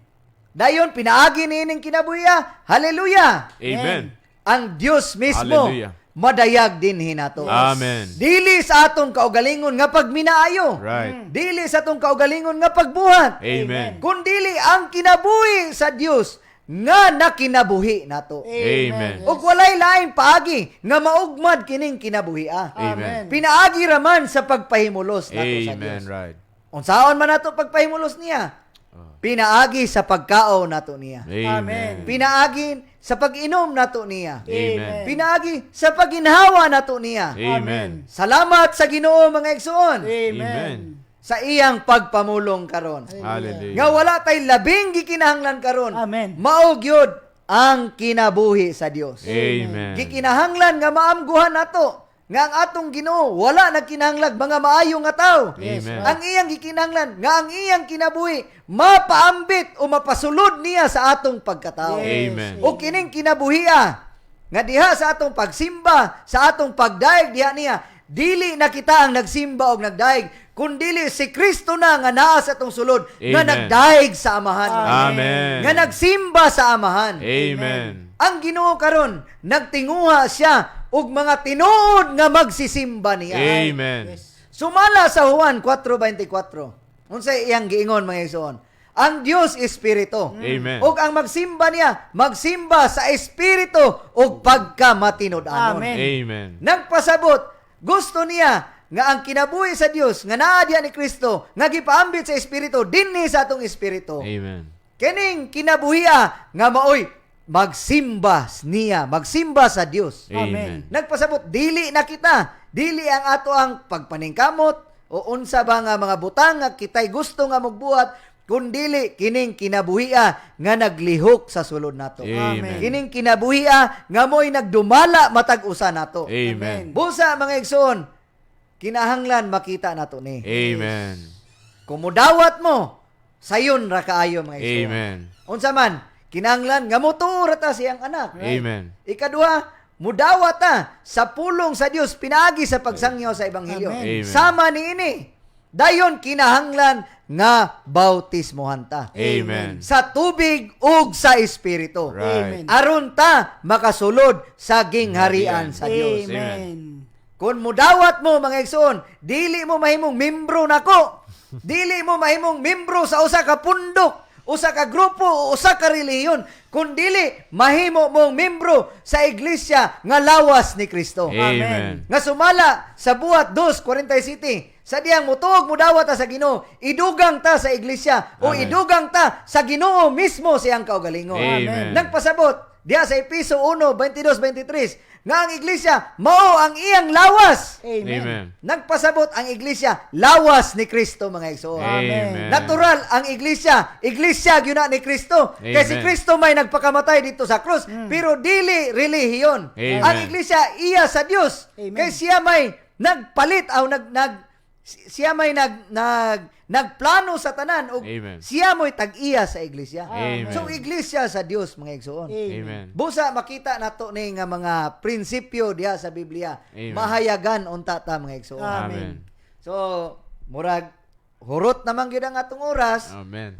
[SPEAKER 6] Dayon pinaagi niining kinabuhi. Hallelujah.
[SPEAKER 5] Amen.
[SPEAKER 6] Ang Dios mismo
[SPEAKER 5] Hallelujah.
[SPEAKER 6] madayag din hinato.
[SPEAKER 5] Amen.
[SPEAKER 6] Dili sa atong kaugalingon nga pagminaayo.
[SPEAKER 5] Right.
[SPEAKER 6] Dili sa atong kaugalingon nga pagbuhat.
[SPEAKER 5] Amen.
[SPEAKER 6] Kundili ang kinabuhi sa Dios nga nakinabuhi nato.
[SPEAKER 5] Amen.
[SPEAKER 6] Ug walay laing paagi nga maugmad kining kinabuhi.
[SPEAKER 5] Amen.
[SPEAKER 6] Pinaagi raman sa pagpahimulos nato sa
[SPEAKER 5] Amen.
[SPEAKER 6] Dios.
[SPEAKER 5] Right.
[SPEAKER 6] Unsaon man nato pagpahimulos niya? Pinaagi sa pagkao nato niya.
[SPEAKER 5] Amen.
[SPEAKER 6] Pinaagi sa pag-inom nato niya.
[SPEAKER 5] Amen.
[SPEAKER 6] Pinaagi sa paginhawa nato niya.
[SPEAKER 5] Amen.
[SPEAKER 6] Salamat sa Ginoo mga igsoon
[SPEAKER 5] Amen.
[SPEAKER 6] sa iyang pagpamulong karon.
[SPEAKER 5] Hallelujah.
[SPEAKER 6] Nga wala tay labing gikinahanglan karon.
[SPEAKER 7] Amen.
[SPEAKER 6] Mao gyud ang kinabuhi sa Dios.
[SPEAKER 5] Amen.
[SPEAKER 6] Gikinahanglan nga maamguhan nato nga ang atong Ginoo wala nagkinahanglag mga maayo nga tawo.
[SPEAKER 5] Amen.
[SPEAKER 6] Ang iyang gikinahanglan nga ang iyang kinabuhi mapaambit o mapasulod niya sa atong pagkatao.
[SPEAKER 5] Amen.
[SPEAKER 6] O kining kinabuhiya nga diha sa atong pagsimba, sa atong pagdaig diha niya, dili na kita ang nagsimba og nagdaig, kundili si Kristo na nga naa sa atong sulod nga
[SPEAKER 5] Amen.
[SPEAKER 6] nagdaig sa amahan.
[SPEAKER 5] Amen.
[SPEAKER 6] Nga nagsimba sa amahan.
[SPEAKER 5] Amen.
[SPEAKER 6] Ang Ginoo karon nagtinguha siya og mga tinuod nga magsisimba niya.
[SPEAKER 5] Amen.
[SPEAKER 6] Sumala sa Juan 4:24. Unsay iyang giingon mga igsoon? Ang Dios espiritu.
[SPEAKER 5] Amen.
[SPEAKER 6] Ug ang magsimba niya, magsimba sa espiritu ug pagkamatinud-anon.
[SPEAKER 7] Amen.
[SPEAKER 5] Amen.
[SPEAKER 6] Nagpasabot, gusto niya nga ang kinabuhi sa Dios nga naa diha ni Kristo nga gipaambit sa espiritu dinhi sa atong espiritu.
[SPEAKER 5] Amen.
[SPEAKER 6] Kining kinabuhiya nga maoy magsimba niya, magsimba sa Dios.
[SPEAKER 5] Amen.
[SPEAKER 6] Nagpasabot, dili na kita, dili ang ato ang pagpaningkamot o unsa ba nga mga butang nga kitay gusto nga magbuhat, kundili kining kinabuhiya nga naglihok sa sulod nato.
[SPEAKER 5] Amen.
[SPEAKER 6] Kining kinabuhiya nga mo'y nagdumala matag usa nato.
[SPEAKER 5] Amen.
[SPEAKER 6] Busa mga igsoon, kinahanglan makita nato ni.
[SPEAKER 5] Amen.
[SPEAKER 6] Kumudawat mo, sayon ra kaayo mga igsoon.
[SPEAKER 5] Amen.
[SPEAKER 6] Unsa man, kinahanglan nga motuo ta siyang anak.
[SPEAKER 5] Amen.
[SPEAKER 6] Ikaduha, mudawat ta sa pulong sa Dios pinaagi sa pagsangyo sa ebanghelyo.
[SPEAKER 5] Amen.
[SPEAKER 6] Sama niini. Dayon kinahanglan nga bautismohan ta.
[SPEAKER 5] Amen.
[SPEAKER 6] Sa tubig ug sa espiritu.
[SPEAKER 5] Right.
[SPEAKER 6] Aron ta makasulod sa gingharian sa Dios.
[SPEAKER 7] Amen.
[SPEAKER 6] Kung mudawat mo mga igsoon, dili mo mahimong membro nako. Dili mo mahimong membro sa usa ka pundok, usa ka grupo, o usa ka relihiyon, kundili mahimo mong membro sa iglesia nga lawas ni Kristo.
[SPEAKER 5] Amen.
[SPEAKER 6] Nga sumala sa buhat 2:47, sa diyang mutuog mudawat ta sa Ginoo, idugang ta sa iglesia o
[SPEAKER 5] Amen.
[SPEAKER 6] idugang ta sa Ginoo mismo siyang kaugalingon.
[SPEAKER 5] Amen.
[SPEAKER 6] Nagpasabot diha sa Episo 1:22-23 nga ang iglesia mao ang iyang lawas.
[SPEAKER 5] Amen.
[SPEAKER 6] Nagpasabot ang iglesia lawas ni Kristo mga igsoon.
[SPEAKER 5] Amen.
[SPEAKER 6] Natural ang iglesia gyud na ni Kristo.
[SPEAKER 5] Amen.
[SPEAKER 6] Kay si Kristo may nagpakamatay dito sa krus, pero dili relihiyon.
[SPEAKER 5] Amen.
[SPEAKER 6] Ang iglesia iya sa Dios.
[SPEAKER 7] Amen.
[SPEAKER 6] Kay siya may nagpalit o siya may nagplano sa tanan o
[SPEAKER 5] Amen.
[SPEAKER 6] siya mo'y tag-iya sa iglesia.
[SPEAKER 5] Amen.
[SPEAKER 6] So iglesia sa Dios mga igsoon.
[SPEAKER 5] Amen.
[SPEAKER 6] Busa makita nato ni nga mga prinsipyo diha sa Biblia.
[SPEAKER 5] Amen.
[SPEAKER 6] Mahayagan unta ta mga igsoon.
[SPEAKER 5] Amen.
[SPEAKER 6] So, murag hurot naman gyud ang atong oras.
[SPEAKER 5] Amen.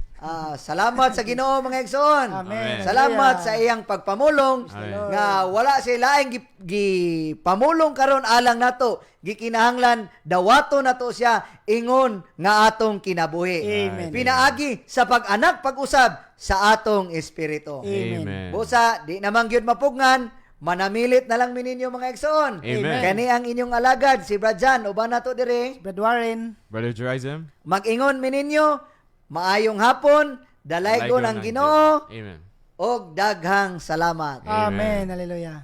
[SPEAKER 6] Salamat sa Ginoo mga igsoon.
[SPEAKER 7] Amen.
[SPEAKER 6] Salamat sa iyang pagpamulong
[SPEAKER 5] Amen.
[SPEAKER 6] nga wala sila laing gipamulong karon alang nato, gikinahanglan dawato nato siya ingon nga atong kinabuhi.
[SPEAKER 7] Amen.
[SPEAKER 6] Pinaagi sa pag-anak pag-usab sa atong espiritu.
[SPEAKER 5] Amen.
[SPEAKER 6] Busa, di namang gyud mapugngan, manamilit na lang mininyo mga igsoon.
[SPEAKER 5] Amen.
[SPEAKER 6] Kani ang inyong alagad si Brajan uban nato diri.
[SPEAKER 7] Brad Warren,
[SPEAKER 5] Brother Jerizem,
[SPEAKER 6] Mag-ingon mininyo, maayong hapon, dalaygon ang Ginoo,
[SPEAKER 5] Amen.
[SPEAKER 6] og daghang salamat.
[SPEAKER 5] Amen.
[SPEAKER 7] Amen. Hallelujah.